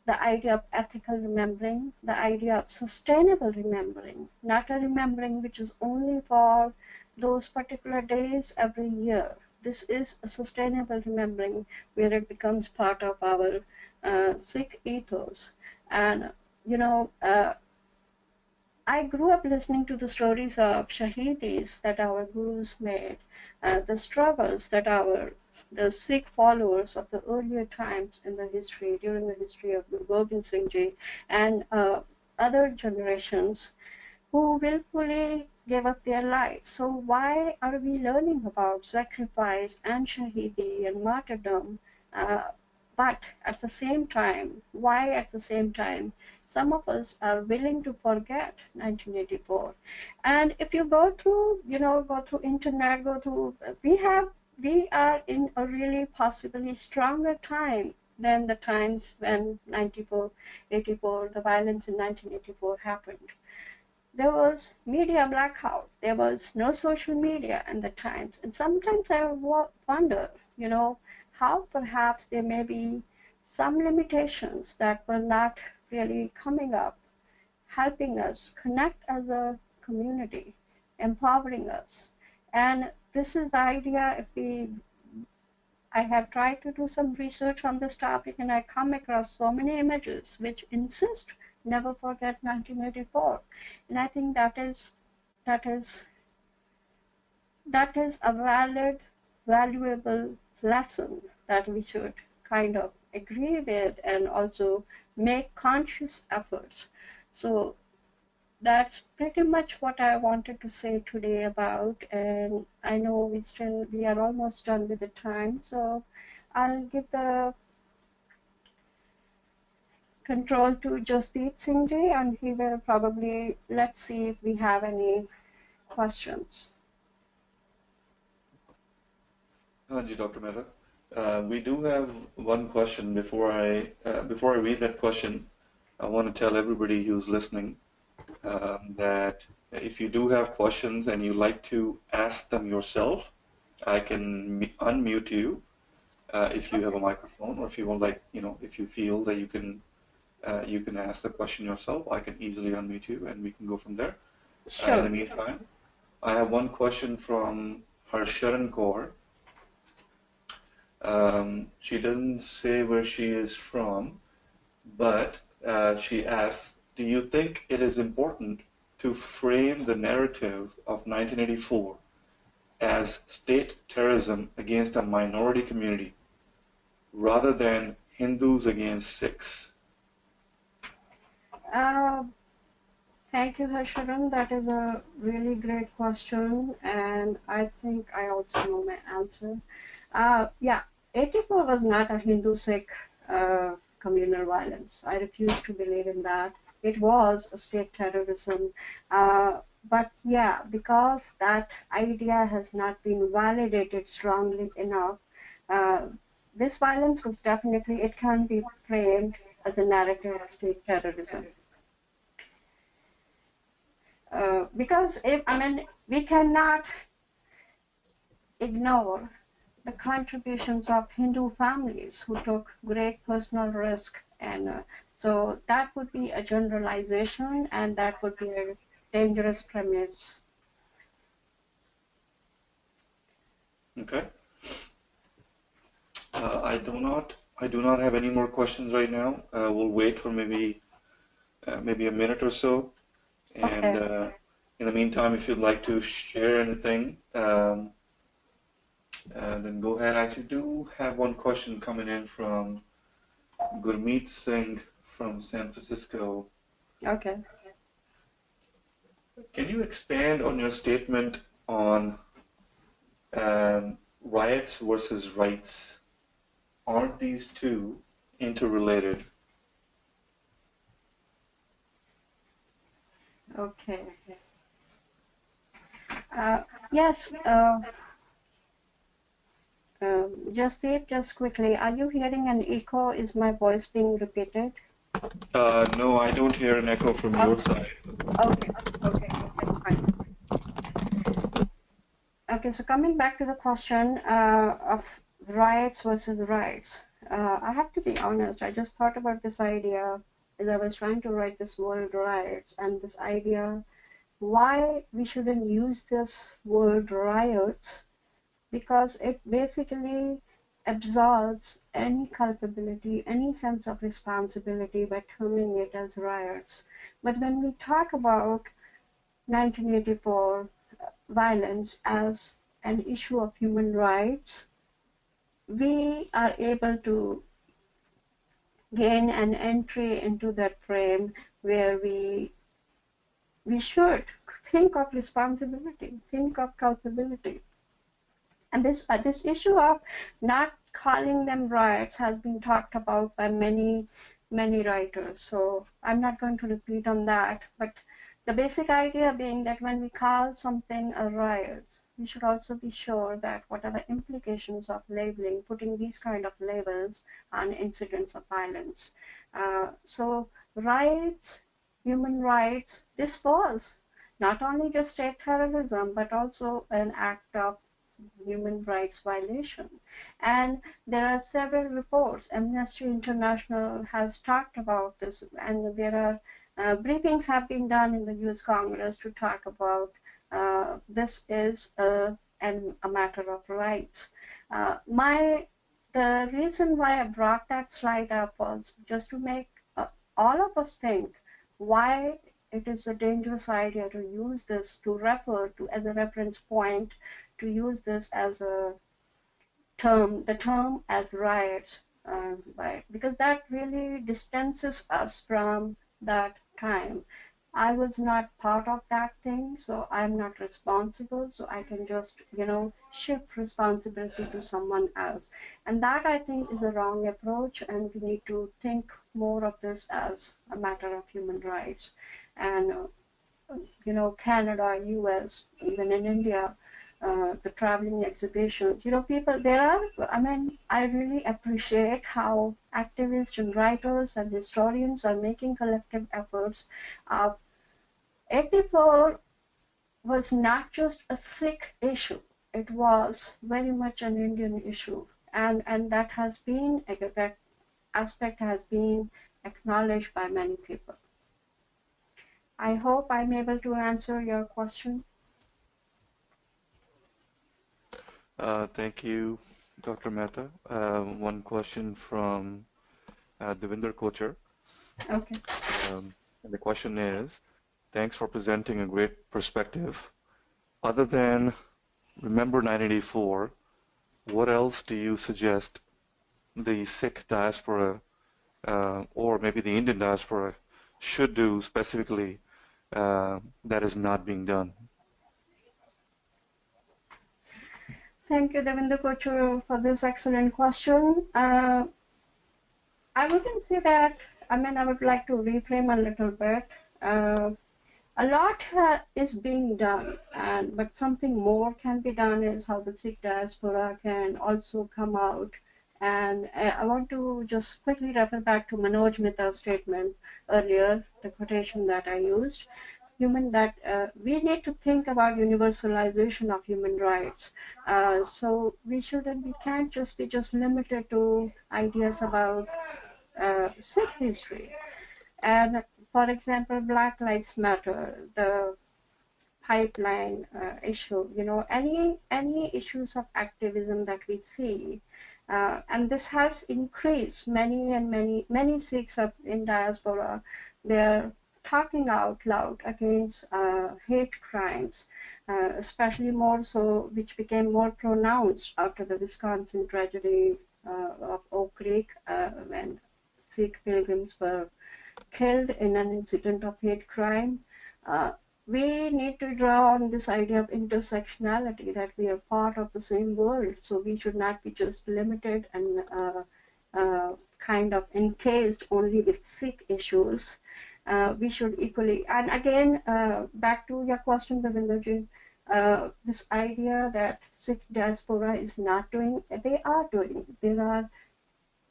The idea of ethical remembering, the idea of sustainable remembering, not a remembering which is only for those particular days every year. This is a sustainable remembering where it becomes part of our Sikh ethos. And, you know, I grew up listening to the stories of Shahidis that our gurus made, the struggles that the Sikh followers of the earlier times in the history, during the history of Guru Gobind Singh Ji and other generations who willfully gave up their lives. So why are we learning about sacrifice and Shahidi and martyrdom? But at the same time, why at the same time, some of us are willing to forget 1984. And if you go through, go through internet, we are in a really possibly stronger time than the times when 84, the violence in 1984 happened. There was media blackout. There was no social media in the times. And sometimes I wonder, how perhaps there may be some limitations that were not really coming up, helping us connect as a community, empowering us. And this is the idea. I have tried to do some research on this topic, and I come across so many images which insist never forget 1984. And I think that is a valid, valuable lesson that we should kind of agree with and also make conscious efforts. So that's pretty much what I wanted to say today about, and I know we are almost done with the time, so I'll give the control to Jasdeep Singh Ji, and he will probably, let's see if we have any questions. Ji, Dr. Mehta. We do have one question. Before I read that question, I want to tell everybody who's listening that if you do have questions and you like to ask them yourself, I can unmute you if you have a microphone, or if you want, if you feel that you can ask the question yourself, I can easily unmute you and we can go from there. Sure. In the meantime, I have one question from Harsharan Kaur. She doesn't say where she is from, but she asks, do you think it is important to frame the narrative of 1984 as state terrorism against a minority community rather than Hindus against Sikhs? Thank you, Harsharan. That is a really great question, and I think I also know my answer. Yeah, 84 was not a Hindu-Sikh communal violence. I refuse to believe in that. It was a state terrorism. But yeah, because that idea has not been validated strongly enough, this violence was definitely, it can be framed as a narrative of state terrorism. Because we cannot ignore the contributions of Hindu families who took great personal risk, and so that would be a generalization, and that would be a dangerous premise. Okay. I do not have any more questions right now. We'll wait for maybe a minute or so, and okay. In the meantime, if you'd like to share anything, then go ahead. I actually do have one question coming in from Gurmeet Singh from San Francisco. Okay. Can you expand on your statement on riots versus rights? Aren't these two interrelated? Okay. Yes. Just quickly, are you hearing an echo? Is my voice being repeated? No, I don't hear an echo from your side. Okay, that's fine. Okay, so coming back to the question of rights versus rights, I have to be honest, I just thought about this idea as I was trying to write this word rights, and this idea why we shouldn't use this word riots, because it basically absolves any culpability, any sense of responsibility by terming it as riots. But when we talk about 1984 violence as an issue of human rights, we are able to gain an entry into that frame where we should think of responsibility, think of culpability. And this issue of not calling them riots has been talked about by many writers. So I'm not going to repeat on that. But the basic idea being that when we call something a riot, we should also be sure that what are the implications of labeling, putting these kind of labels on incidents of violence. So riots, human rights, this falls not only just state terrorism, but also an act of human rights violation. And there are several reports. Amnesty International has talked about this, and there are briefings have been done in the US Congress to talk about this is a matter of rights. The reason why I brought that slide up was just to make all of us think why it is a dangerous idea to use this to refer to as a reference point, to use this as a term, the term as riots, because that really distances us from that time. I was not part of that thing, so I'm not responsible, so I can just, shift responsibility to someone else. And that, I think, is a wrong approach, and we need to think more of this as a matter of human rights. And, Canada, US, even in India, the traveling exhibitions, people, I really appreciate how activists and writers and historians are making collective efforts. 84 was not just a Sikh issue, it was very much an Indian issue. And that aspect has been acknowledged by many people. I hope I'm able to answer your question. Thank you, Dr. Mehta. One question from Devinder Kochar. Okay. And the question is, thanks for presenting a great perspective. Other than Remember 1984, what else do you suggest the Sikh diaspora or maybe the Indian diaspora should do specifically that is not being done? Thank you, Devinder Kochur, for this excellent question. I wouldn't say that, I would like to reframe a little bit. A lot is being done, but something more can be done is how the Sikh diaspora can also come out. And I want to just quickly refer back to Manoj Mitta's statement earlier, the quotation that I used. We need to think about universalization of human rights. So we can't just be limited to ideas about Sikh history. And for example, Black Lives Matter, the pipeline issue, any issues of activism that we see, and this has increased. Many Sikhs in diaspora, they're talking out loud against hate crimes, especially more so, which became more pronounced after the Wisconsin tragedy of Oak Creek, when Sikh pilgrims were killed in an incident of hate crime. We need to draw on this idea of intersectionality, that we are part of the same world, so we should not be just limited and kind of encased only with Sikh issues. We should equally, and again, back to your question, Devinderji, this idea that Sikh diaspora is not doing, they are doing. There are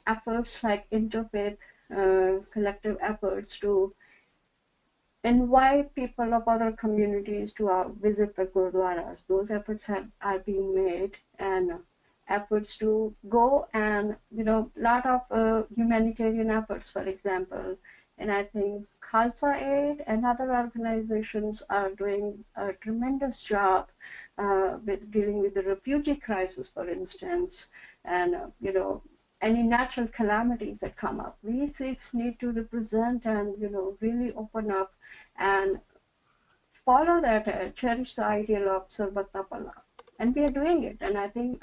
efforts like interfaith collective efforts to invite people of other communities to visit the gurdwaras. Those efforts are being made, and efforts to go and, lot of humanitarian efforts, for example. And I think Khalsa Aid and other organizations are doing a tremendous job with dealing with the refugee crisis, for instance, and, any natural calamities that come up. We Sikhs need to represent and, really open up and follow that, cherish the ideal of Sarvata Pala. And we are doing it. And I think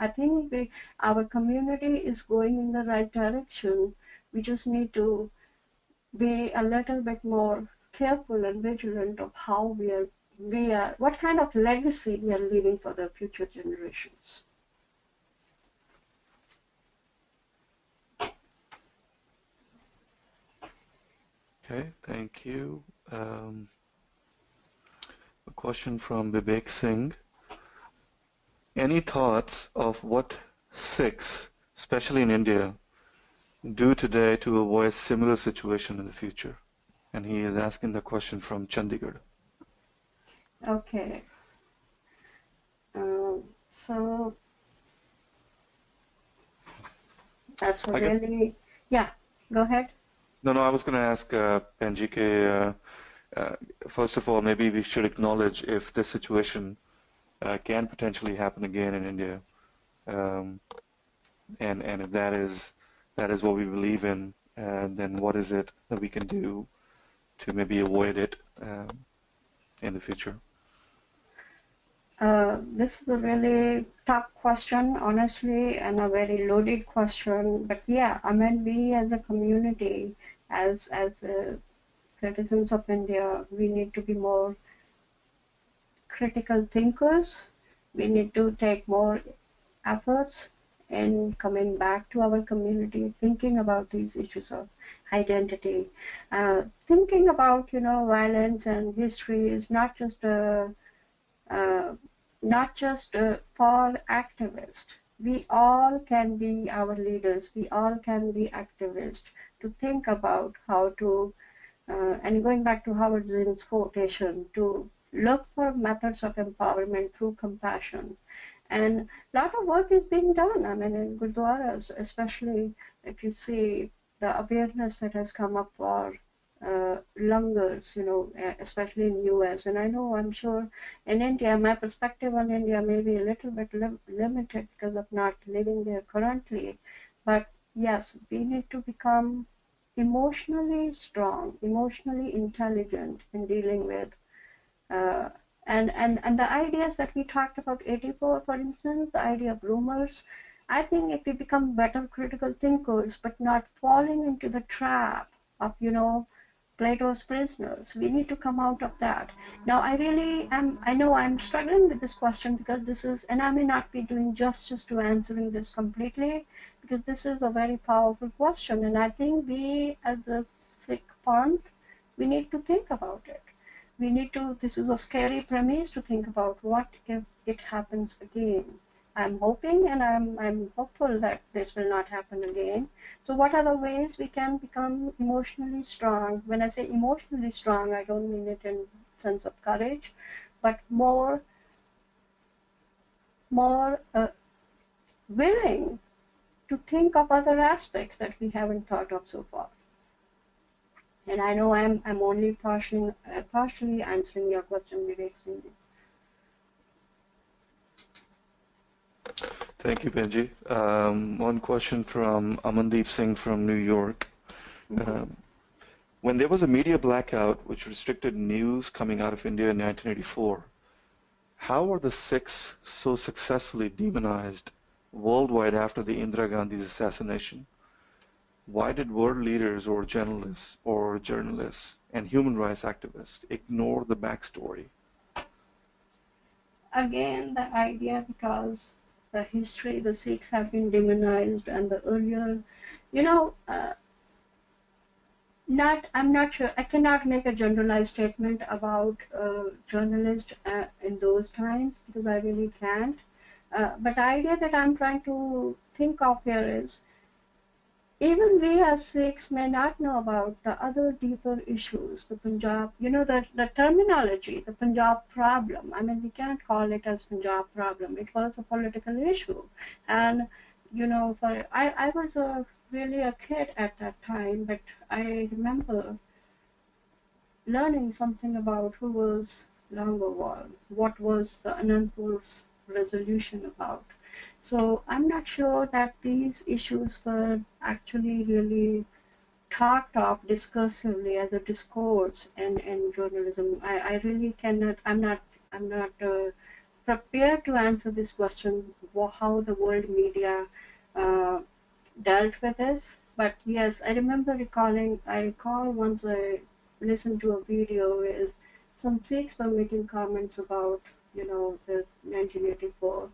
our community is going in the right direction. We just need to be a little bit more careful and vigilant of how we are, what kind of legacy we are leaving for the future generations. Okay, thank you. A question from Vivek Singh. Any thoughts of what Sikhs, especially in India, do today to avoid similar situation in the future? And he is asking the question from Chandigarh. Okay. So that's a really, yeah, go ahead. No, I was going to ask Benji, first of all, maybe we should acknowledge if this situation can potentially happen again in India, and if that is what we believe in, then what is it that we can do to maybe avoid it in the future? This is a really tough question, honestly, and a very loaded question. But yeah, I mean, we as a community, as citizens of India, we need to be more critical thinkers. We need to take more efforts in coming back to our community, thinking about these issues of identity, thinking about, violence and history is not just for activists. We all can be our leaders. We all can be activists to think about how to, and going back to Howard Zinn's quotation, to look for methods of empowerment through compassion. And a lot of work is being done. I mean, in Gurdwaras, especially if you see the awareness that has come up for langars, especially in US. And I'm sure in India, my perspective on India may be a little bit limited because of not living there currently. But yes, we need to become emotionally strong, emotionally intelligent in dealing with and the ideas that we talked about 84, for instance, the idea of rumors. I think if we become better critical thinkers, but not falling into the trap of, Plato's prisoners, we need to come out of that. Now, I know I'm struggling with this question because this is, and I may not be doing justice to answering this completely, because this is a very powerful question, and I think we, as a Sikh fund, we need to think about it. We need to, this is a scary premise to think about what if it happens again. I'm hoping and I'm hopeful that this will not happen again. So what are the ways we can become emotionally strong? When I say emotionally strong, I don't mean it in sense of courage, but more willing to think of other aspects that we haven't thought of so far. And I know I'm only partially answering your question, Vivek Singh. Thank you, Benji. One question from Amandeep Singh from New York. When there was a media blackout which restricted news coming out of India in 1984, how were the Sikhs so successfully demonized worldwide after the Indira Gandhi's assassination? Why did world leaders or journalists and human rights activists ignore the backstory? Again, the idea, because the history, the Sikhs have been demonized, and the earlier, I'm not sure, I cannot make a generalized statement about journalists in those times, because I really can't. But the idea that I'm trying to think of here is, even we as Sikhs may not know about the other deeper issues, the Punjab, the terminology, the Punjab problem. I mean, we can't call it as Punjab problem. It was a political issue. And, I was really a kid at that time, but I remember learning something about who was Longowal, what was the Anandpur's resolution about. So I'm not sure that these issues were actually really talked of discursively as a discourse in journalism. I really cannot, I'm not prepared to answer this question, how the world media uh, dealt with this. But yes, I recall once I listened to a video where some Sikhs were making comments about, the 1984.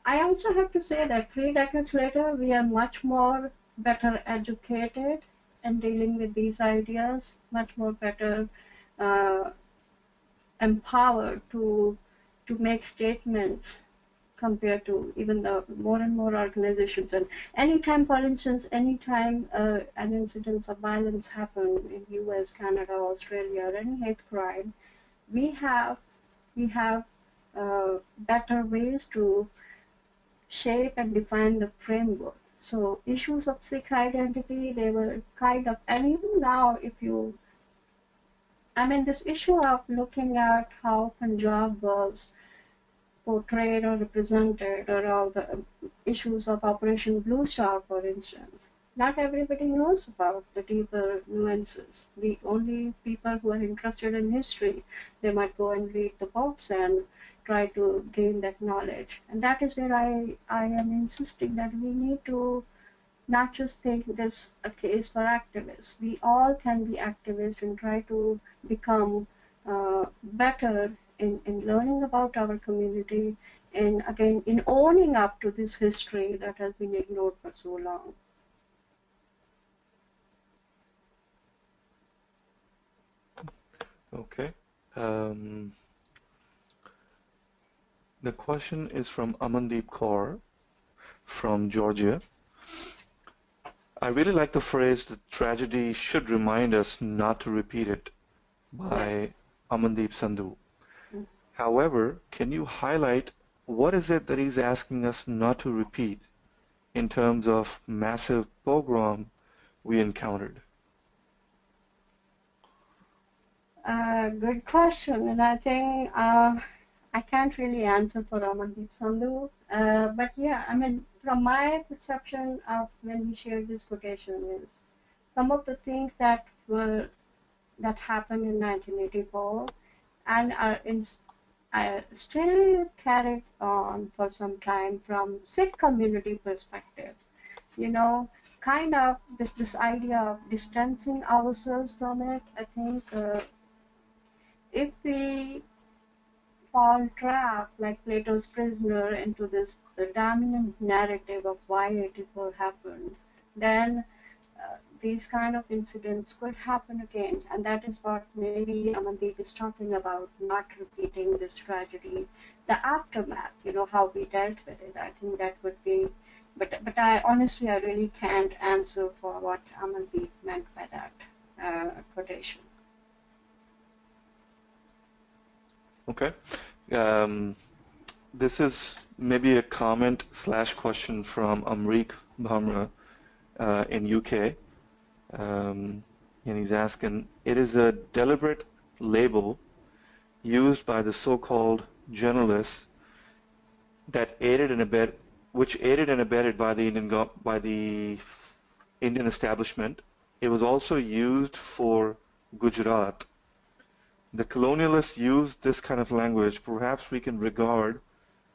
I also have to say that 3 decades later, we are much more better educated in dealing with these ideas, much more better uh, empowered to make statements compared to even the more and more organizations. And anytime, for instance, anytime an incident of violence happen in U.S., Canada, Australia, or any hate crime, we have better ways to shape and define the framework. So issues of Sikh identity, they were kind of, and even now, this issue of looking at how Punjab was portrayed or represented, or all the issues of Operation Blue Star, for instance. Not everybody knows about the deeper nuances. We only people who are interested in history, they might go and read the books and try to gain that knowledge. And that is where I am insisting that we need to not just take this a case for activists. We all can be activists and try to become better in learning about our community, and again in owning up to this history that has been ignored for so long. Okay. The question is from Amandeep Kaur from Georgia. I really like the phrase that tragedy should remind us not to repeat it by Amandeep Sandhu. However, can you highlight what is it that he's asking us not to repeat in terms of massive pogrom we encountered? Good question, and I think I can't really answer for Amandeep Sandhu, but yeah, from my perception of when he shared this quotation is some of the things that happened in 1984 and are still carried on for some time from Sikh community perspective. Kind of this idea of distancing ourselves from it. I think if we fall trap like Plato's prisoner into this the dominant narrative of why 84 happened, then these kind of incidents could happen again, and that is what maybe Amandeep is talking about, not repeating this tragedy. The aftermath, how we dealt with it, I think that would be, but I honestly, I really can't answer for what Amandeep meant by that quotation. Okay. This is maybe a comment / question from Amrik Bhamra in UK. And he's asking, it is a deliberate label used by the so-called journalists that aided and abetted, which aided and abetted by the Indian establishment. It was also used for Gujarat. The colonialists used this kind of language. Perhaps we can regard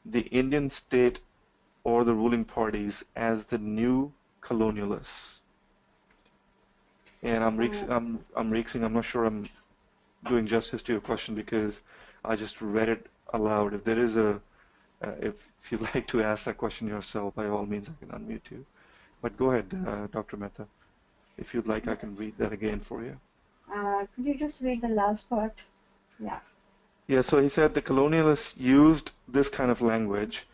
the Indian state or the ruling parties as the new colonialists. And I'm not sure I'm doing justice to your question because I just read it aloud. If there is if you'd like to ask that question yourself, by all means, I can unmute you. But go ahead, Dr. Mehta. If you'd like, I can read that again for you. Could you just read the last part? Yeah. Yeah, so he said the colonialists used this kind of language.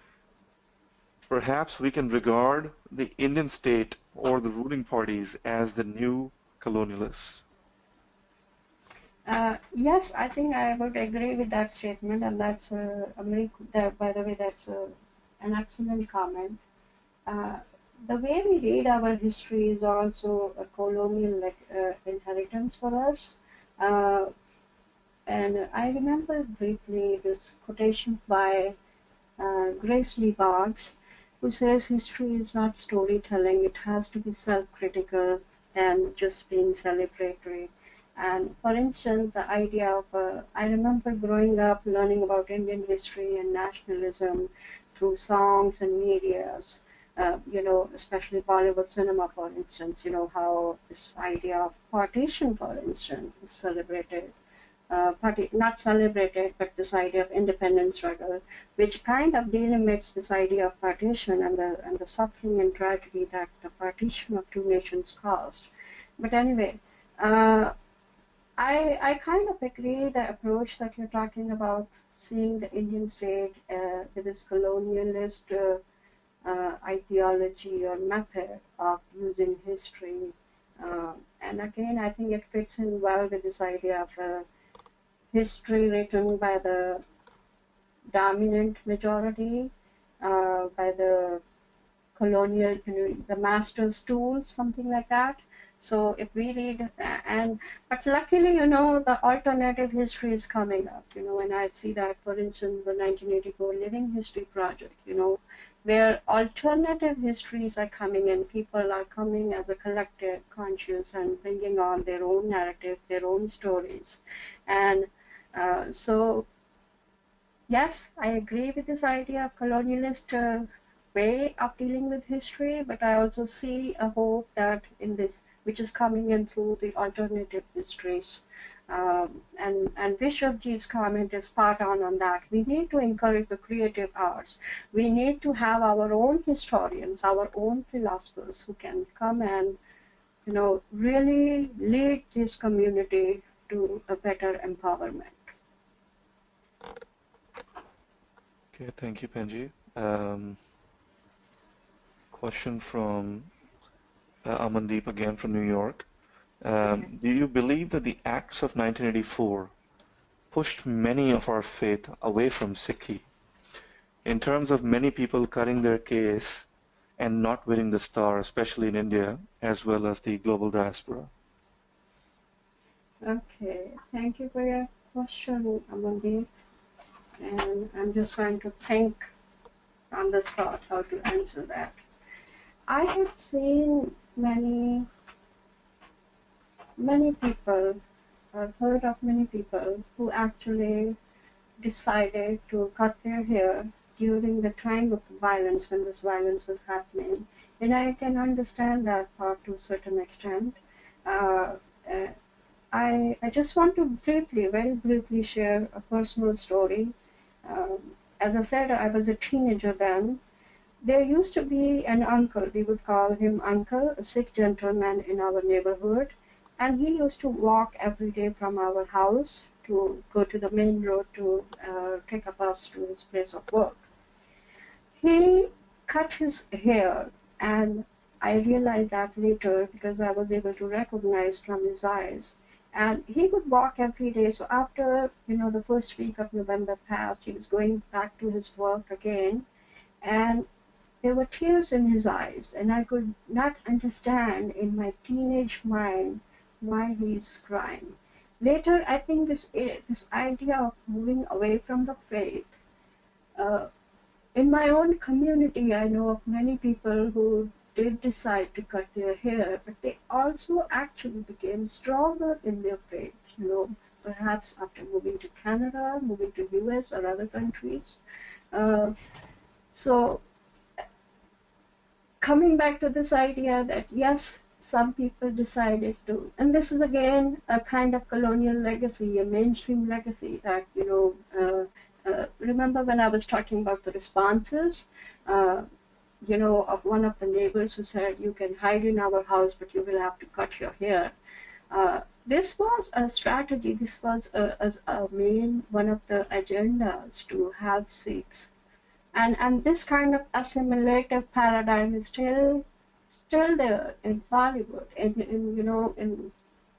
Perhaps we can regard the Indian state or the ruling parties as the new colonialists? Yes, I think I would agree with that statement, and that's by the way, that's an excellent comment. Uh, the way we read our history is also a colonial inheritance for us. Uh, and I remember briefly this quotation by Grace Lee Boggs, who says history is not storytelling, it has to be self-critical and just being celebratory. And for instance, the idea of, I remember growing up learning about Indian history and nationalism through songs and medias, especially Bollywood cinema, for instance, how this idea of partition, for instance, is celebrated not celebrated, but this idea of independence struggle, which kind of delimits this idea of partition and the suffering and tragedy that the partition of two nations caused. But anyway, I kind of agree the approach that you're talking about, seeing the Indian state with this colonialist ideology or method of using history. And again, I think it fits in well with this idea of history written by the dominant majority, by the colonial, the master's tools, something like that. So if we read, but luckily, the alternative history is coming up, and I see that, for instance, the 1984 Living History Project, where alternative histories are coming in, people are coming as a collective conscious and bringing on their own narrative, their own stories. And so, yes, I agree with this idea of colonialist way of dealing with history, but I also see a hope that in this, which is coming in through the alternative histories. And Bishopji's comment is spot on that. We need to encourage the creative arts. We need to have our own historians, our own philosophers who can come and, really lead this community to a better empowerment. Okay, thank you, Penji. Question from Amandeep again from New York. Do you believe that the acts of 1984 pushed many of our faith away from SikhRI, in terms of many people cutting their case and not winning the star, especially in India, as well as the global diaspora? Okay, thank you for your question, Amandeep. And I'm just trying to think on the spot how to answer that. I have seen many people, or heard of many people who actually decided to cut their hair during the time of violence, when this violence was happening. And I can understand that part to a certain extent. I just want to very briefly share a personal story. As I said, I was a teenager then. There used to be an uncle, we would call him uncle, a Sikh gentleman in our neighborhood, and he used to walk every day from our house to go to the main road to take a bus to his place of work. He cut his hair, and I realized that later because I was able to recognize from his eyes. And he would walk every day. So after, the first week of November passed, he was going back to his work again, and there were tears in his eyes, and I could not understand in my teenage mind why he's crying. Later, I think this idea of moving away from the faith, in my own community, I know of many people who did decide to cut their hair, but they also actually became stronger in their faith, perhaps after moving to Canada, moving to US or other countries. So coming back to this idea that yes, some people decided to, and this is again a kind of colonial legacy, a mainstream legacy that, remember when I was talking about the responses, of one of the neighbors who said, you can hide in our house, but you will have to cut your hair. This was a strategy, this was one of the agendas to have Sikhs. And this kind of assimilative paradigm is still still there in Bollywood, in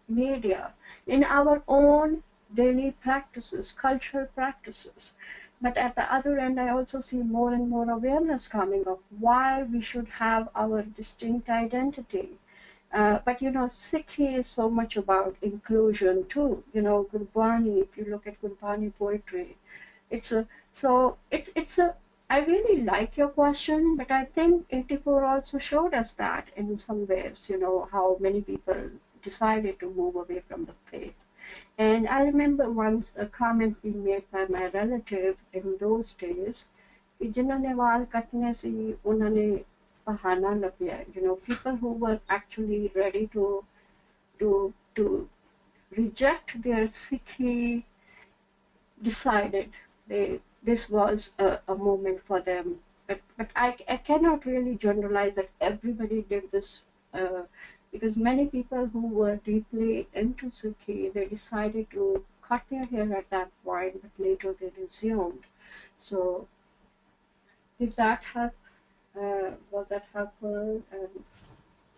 media, in our own daily practices, cultural practices. But at the other end, I also see more and more awareness coming of why we should have our distinct identity. But SikhRI is so much about inclusion too. Gurbani. If you look at Gurbani poetry, it's a so it's a. I really like your question, but I think 84 also showed us that in some ways. How many people decided to move away from the faith. And I remember once a comment being made by my relative in those days, कि जिन्होंने वाल कटने से उन्होंने बहाना लगाया. People who were actually ready to reject their Sikhi decided this was a moment for them. But I cannot really generalize that everybody did this. Because many people who were deeply into Sikhi, they decided to cut their hair at that point, but later they resumed. So, did that help? Was that helpful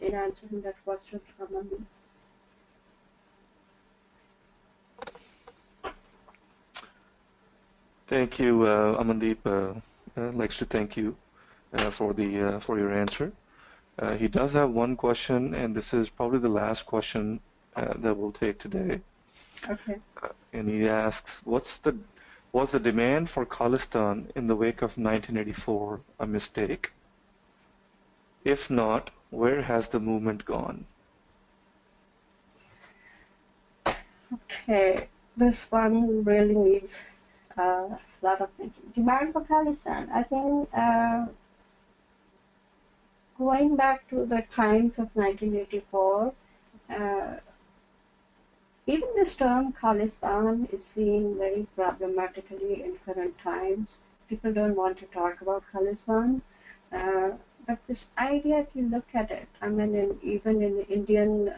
in answering that question from Aman? Thank you, Amandeep. Likes to thank you for your answer. He does have one question, and this is probably the last question that we'll take today. Okay. And he asks, was the demand for Khalistan in the wake of 1984 a mistake? If not, where has the movement gone? Okay, this one really needs a lot of thinking. Demand for Khalistan, I think going back to the times of 1984, even this term Khalistan is seen very problematically in current times. People don't want to talk about Khalistan. But this idea, if you look at it, I mean, even in Indian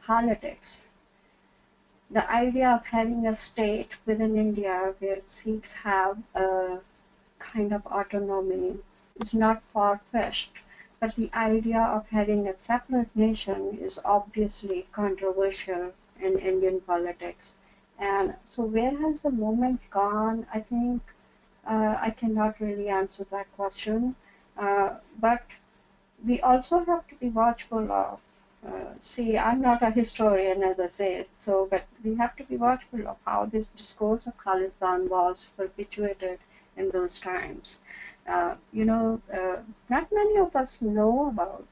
politics, the idea of having a state within India where Sikhs have a kind of autonomy is not far-fetched, but the idea of having a separate nation is obviously controversial in Indian politics. And so where has the movement gone? I think I cannot really answer that question. But we also have to be watchful of, see, I'm not a historian, as I say, but we have to be watchful of how this discourse of Khalistan was perpetuated in those times. Not many of us know about,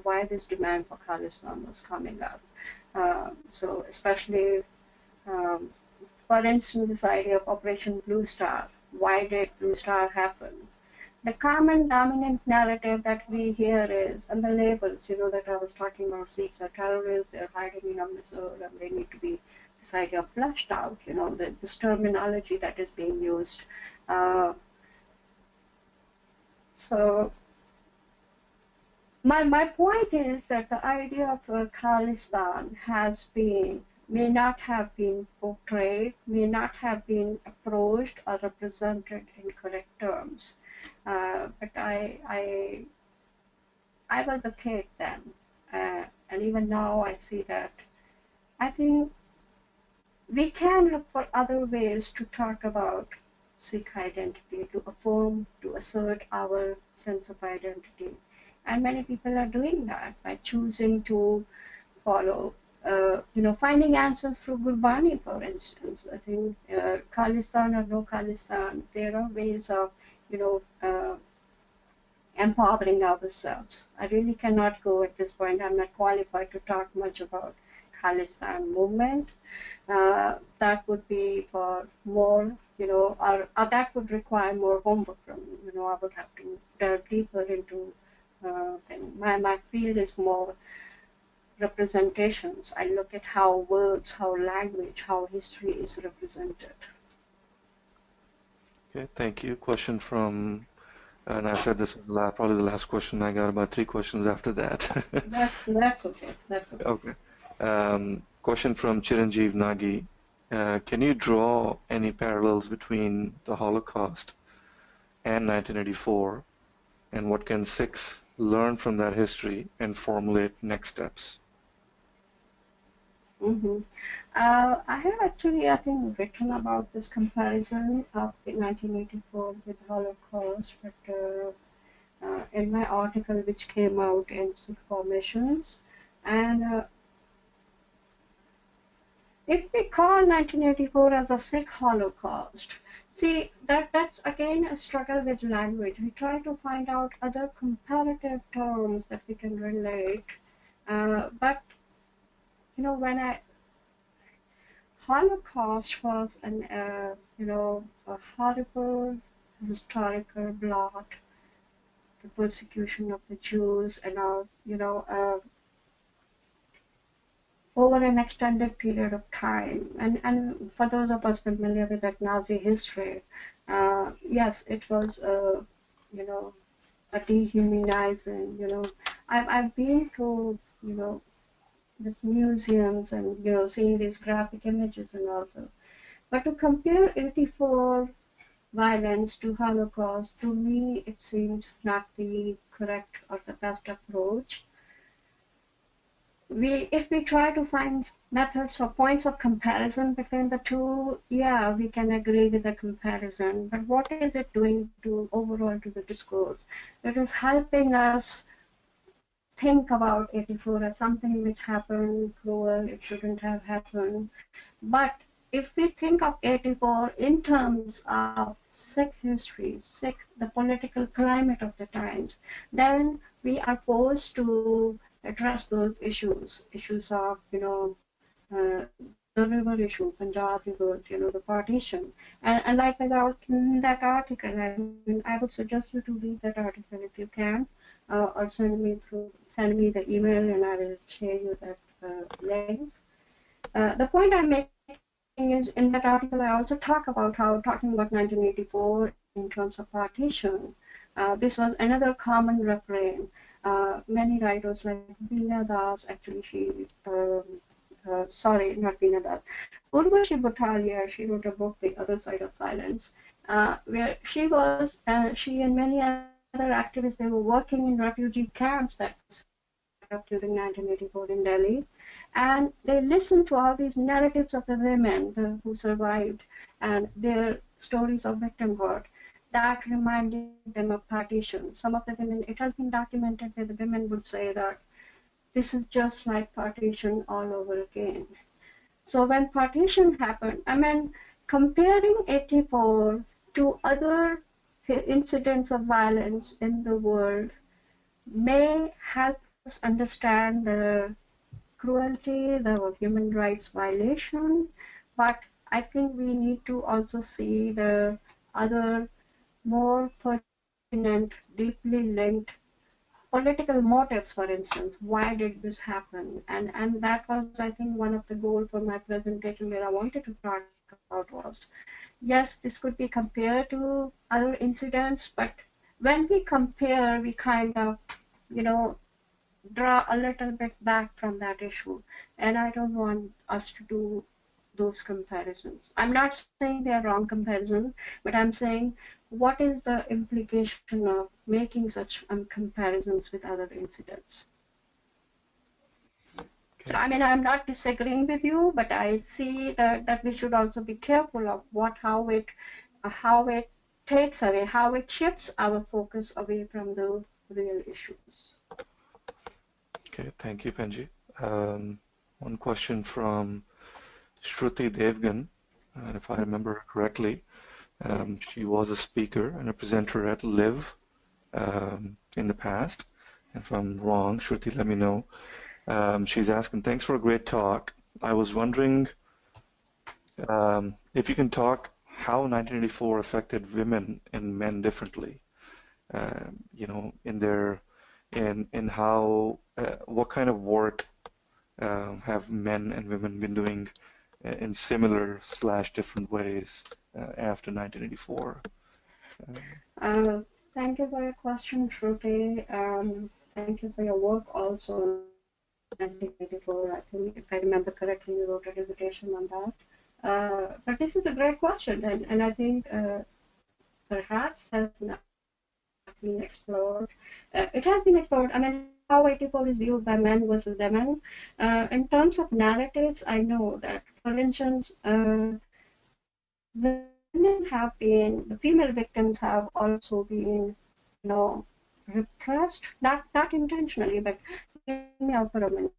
why this demand for Khalistan was coming up. So especially, for instance, this idea of Operation Blue Star. Why did Blue Star happen? The common dominant narrative that we hear is, and the labels, that I was talking about, Sikhs are terrorists, they're hiding in Amritsar, and they need to be, this idea of flushed out, this terminology that is being used. So my point is that the idea of Khalistan may not have been portrayed, may not have been approached or represented in correct terms. But I was a kid then, and even now I see that. I think we can look for other ways to talk about Sikh identity, to affirm, to assert our sense of identity. And many people are doing that by choosing to follow, finding answers through Gurbani, for instance. I think Khalistan or no Khalistan, there are ways of, empowering ourselves. I really cannot go at this point. I'm not qualified to talk much about Khalistan movement. That would be for more, or that would require more homework from me. I would have to delve deeper into things. My field is more representations. I look at how words, how language, how history is represented. Okay, thank you. Question from, and I said this was probably the last question. I got about 3 questions after that. That's okay. That's okay. Okay. Question from Chiranjeev Nagi. Can you draw any parallels between the Holocaust and 1984, and what can Sikhs learn from that history and formulate next steps? Mm-hmm. I have actually, I think, written about this comparison of the 1984 with Holocaust, but in my article which came out in Sikh Formations, and if we call 1984 as a Sikh Holocaust, see that's again a struggle with language. We try to find out other comparative terms that we can relate, but when Holocaust was a horrible historical blot, the persecution of the Jews, and over an extended period of time. And for those of us familiar with that Nazi history, yes, it was a dehumanizing. I've been to these museums and seeing these graphic images and also. But to compare 84 violence to Holocaust, to me it seems not the correct or the best approach. If we try to find methods or points of comparison between the two, yeah, we can agree with the comparison. But what is it doing to overall to the discourse? It is helping us think about 84 as something which happened, cruel, it shouldn't have happened. But if we think of 84 in terms of Sikh history, the political climate of the times, then we are forced to address those issues of, the river issue, Punjab River, the partition. And like in that article, I would suggest you to read that article if you can, or send me the email and I will share you that link. The point I'm making is in that article I also talk about how talking about 1984 in terms of partition, this was another common refrain. Many writers like Veena Das, actually sorry, not Veena Das, Urvashi Bhattalia, she wrote a book, The Other Side of Silence, where she and many other activists, they were working in refugee camps that was set up during 1984 in Delhi. And they listened to all these narratives of the women who survived and their stories of victimhood that reminded them of partition. Some of the women, it has been documented where the women would say that this is just like partition all over again. So when partition happened, comparing 84 to other incidents of violence in the world may help us understand the cruelty, the human rights violation, but I think we need to also see the other more pertinent, deeply linked political motives, for instance. Why did this happen? And that was, I think, one of the goals for my presentation where I wanted to talk about was, yes, this could be compared to other incidents, but when we compare, we kind of, draw a little bit back from that issue. And I don't want us to do those comparisons. I'm not saying they are wrong comparisons, but I'm saying what is the implication of making such comparisons with other incidents. Okay. So, I'm not disagreeing with you, but I see that we should also be careful of how it takes away, how it shifts our focus away from the real issues. Okay, thank you, Penji. One question from Shruti Devgan, if I remember correctly. She was a speaker and a presenter at Live in the past. And if I'm wrong, Shruti, let me know. She's asking, thanks for a great talk. I was wondering if you can talk how 1984 affected women and men differently. In how, what kind of work have men and women been doing in similar / different ways after 1984? Thank you for your question, Shruti. Thank you for your work also in 1984. I think, if I remember correctly, you wrote a dissertation on that. But this is a great question, and I think perhaps has not been explored it has been explored. I mean, how 84 is viewed by men versus women. In terms of narratives, I know that, for instance, women have been, the female victims have also been, repressed, not intentionally, but hear me out for a minute.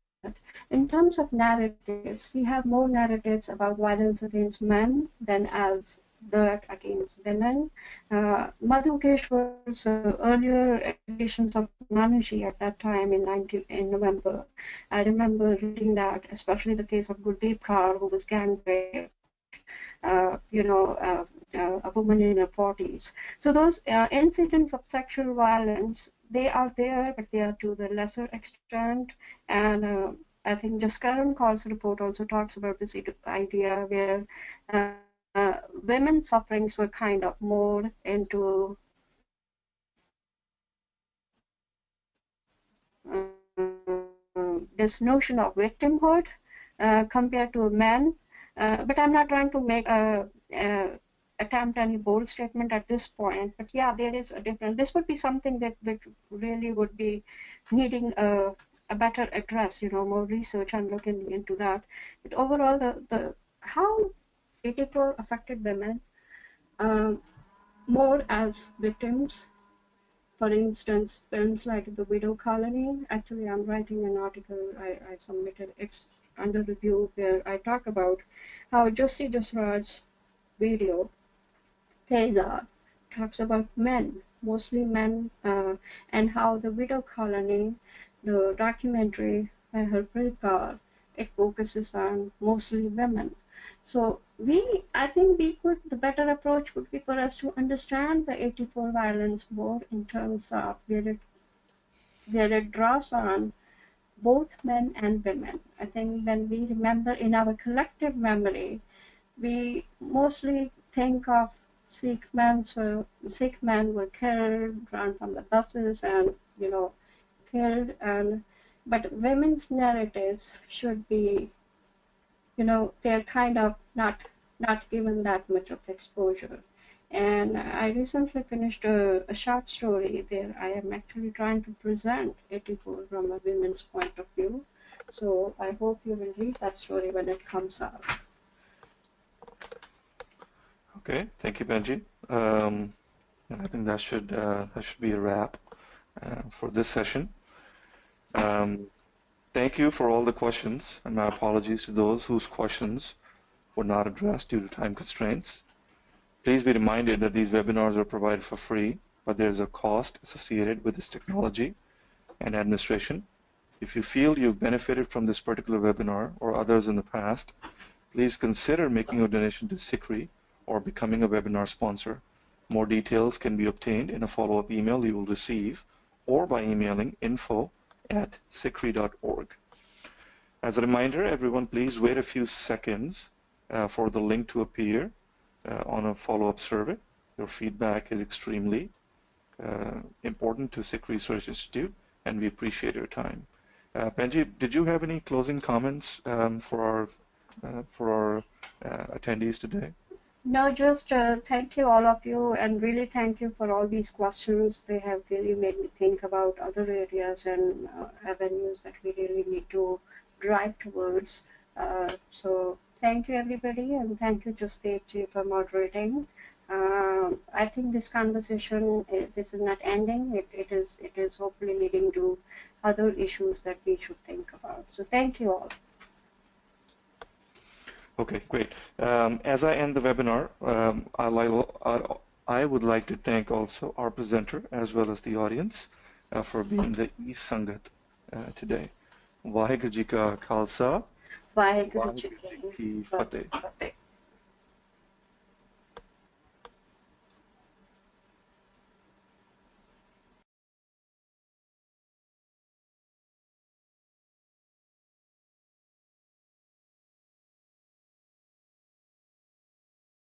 In terms of narratives, we have more narratives about violence against men than as that against women. Madhukeshwar's earlier editions of SHONALI at that time in November, I remember reading that, especially the case of Gurdeep Kaur, who was gang raped, a woman in her 40s. So those incidents of sexual violence, they are there, but they are to the lesser extent. And I think Jaskaran Kaur's report also talks about this idea where women's sufferings were kind of more into this notion of victimhood compared to men. But I'm not trying to make attempt any bold statement at this point. But yeah, there is a difference. This would be something that really would be needing a better address, more research and looking into that. But overall, the how 84 affected women more as victims. For instance, films like The Widow Colony. Actually, I'm writing an article I submitted. It's under review where I talk about how Josie Jasraj's video, Teza, talks about men, mostly men, and how The Widow Colony, the documentary by Harpreet Kaur, it focuses on mostly women. So I think the better approach would be for us to understand the 84 violence more in terms of where it draws on both men and women. I think when we remember in our collective memory, we mostly think of Sikh men. So Sikh men were killed, run from the buses, and killed. But women's narratives should be, they're kind of not given that much of exposure. And I recently finished a short story where I am actually trying to present 84 from a women's point of view. So I hope you will read that story when it comes out. Okay, thank you, Benji. And I think that should be a wrap for this session. Thank you for all the questions, and my apologies to those whose questions were not addressed due to time constraints. Please be reminded that these webinars are provided for free, but there is a cost associated with this technology and administration. If you feel you've benefited from this particular webinar or others in the past, please consider making a donation to SikhRI or becoming a webinar sponsor. More details can be obtained in a follow-up email you will receive or by emailing info@sikhri.org. As a reminder, everyone, please wait a few seconds for the link to appear on a follow-up survey. Your feedback is extremely important to Sikh Research Institute, and we appreciate your time. Benji, did you have any closing comments for our attendees today? No, just thank you all of you, and really thank you for all these questions. They have really made me think about other areas and avenues that we really need to drive towards. So thank you, everybody, and thank you, Justej, for moderating. I think this conversation, this is not ending. It is hopefully leading to other issues that we should think about. So thank you all. Okay, great. As I end the webinar, I would like to thank also our presenter as well as the audience for being the e-Sangat today. Vaheguru Ji Ka Khalsa, Vaheguru Ji Ki Fateh.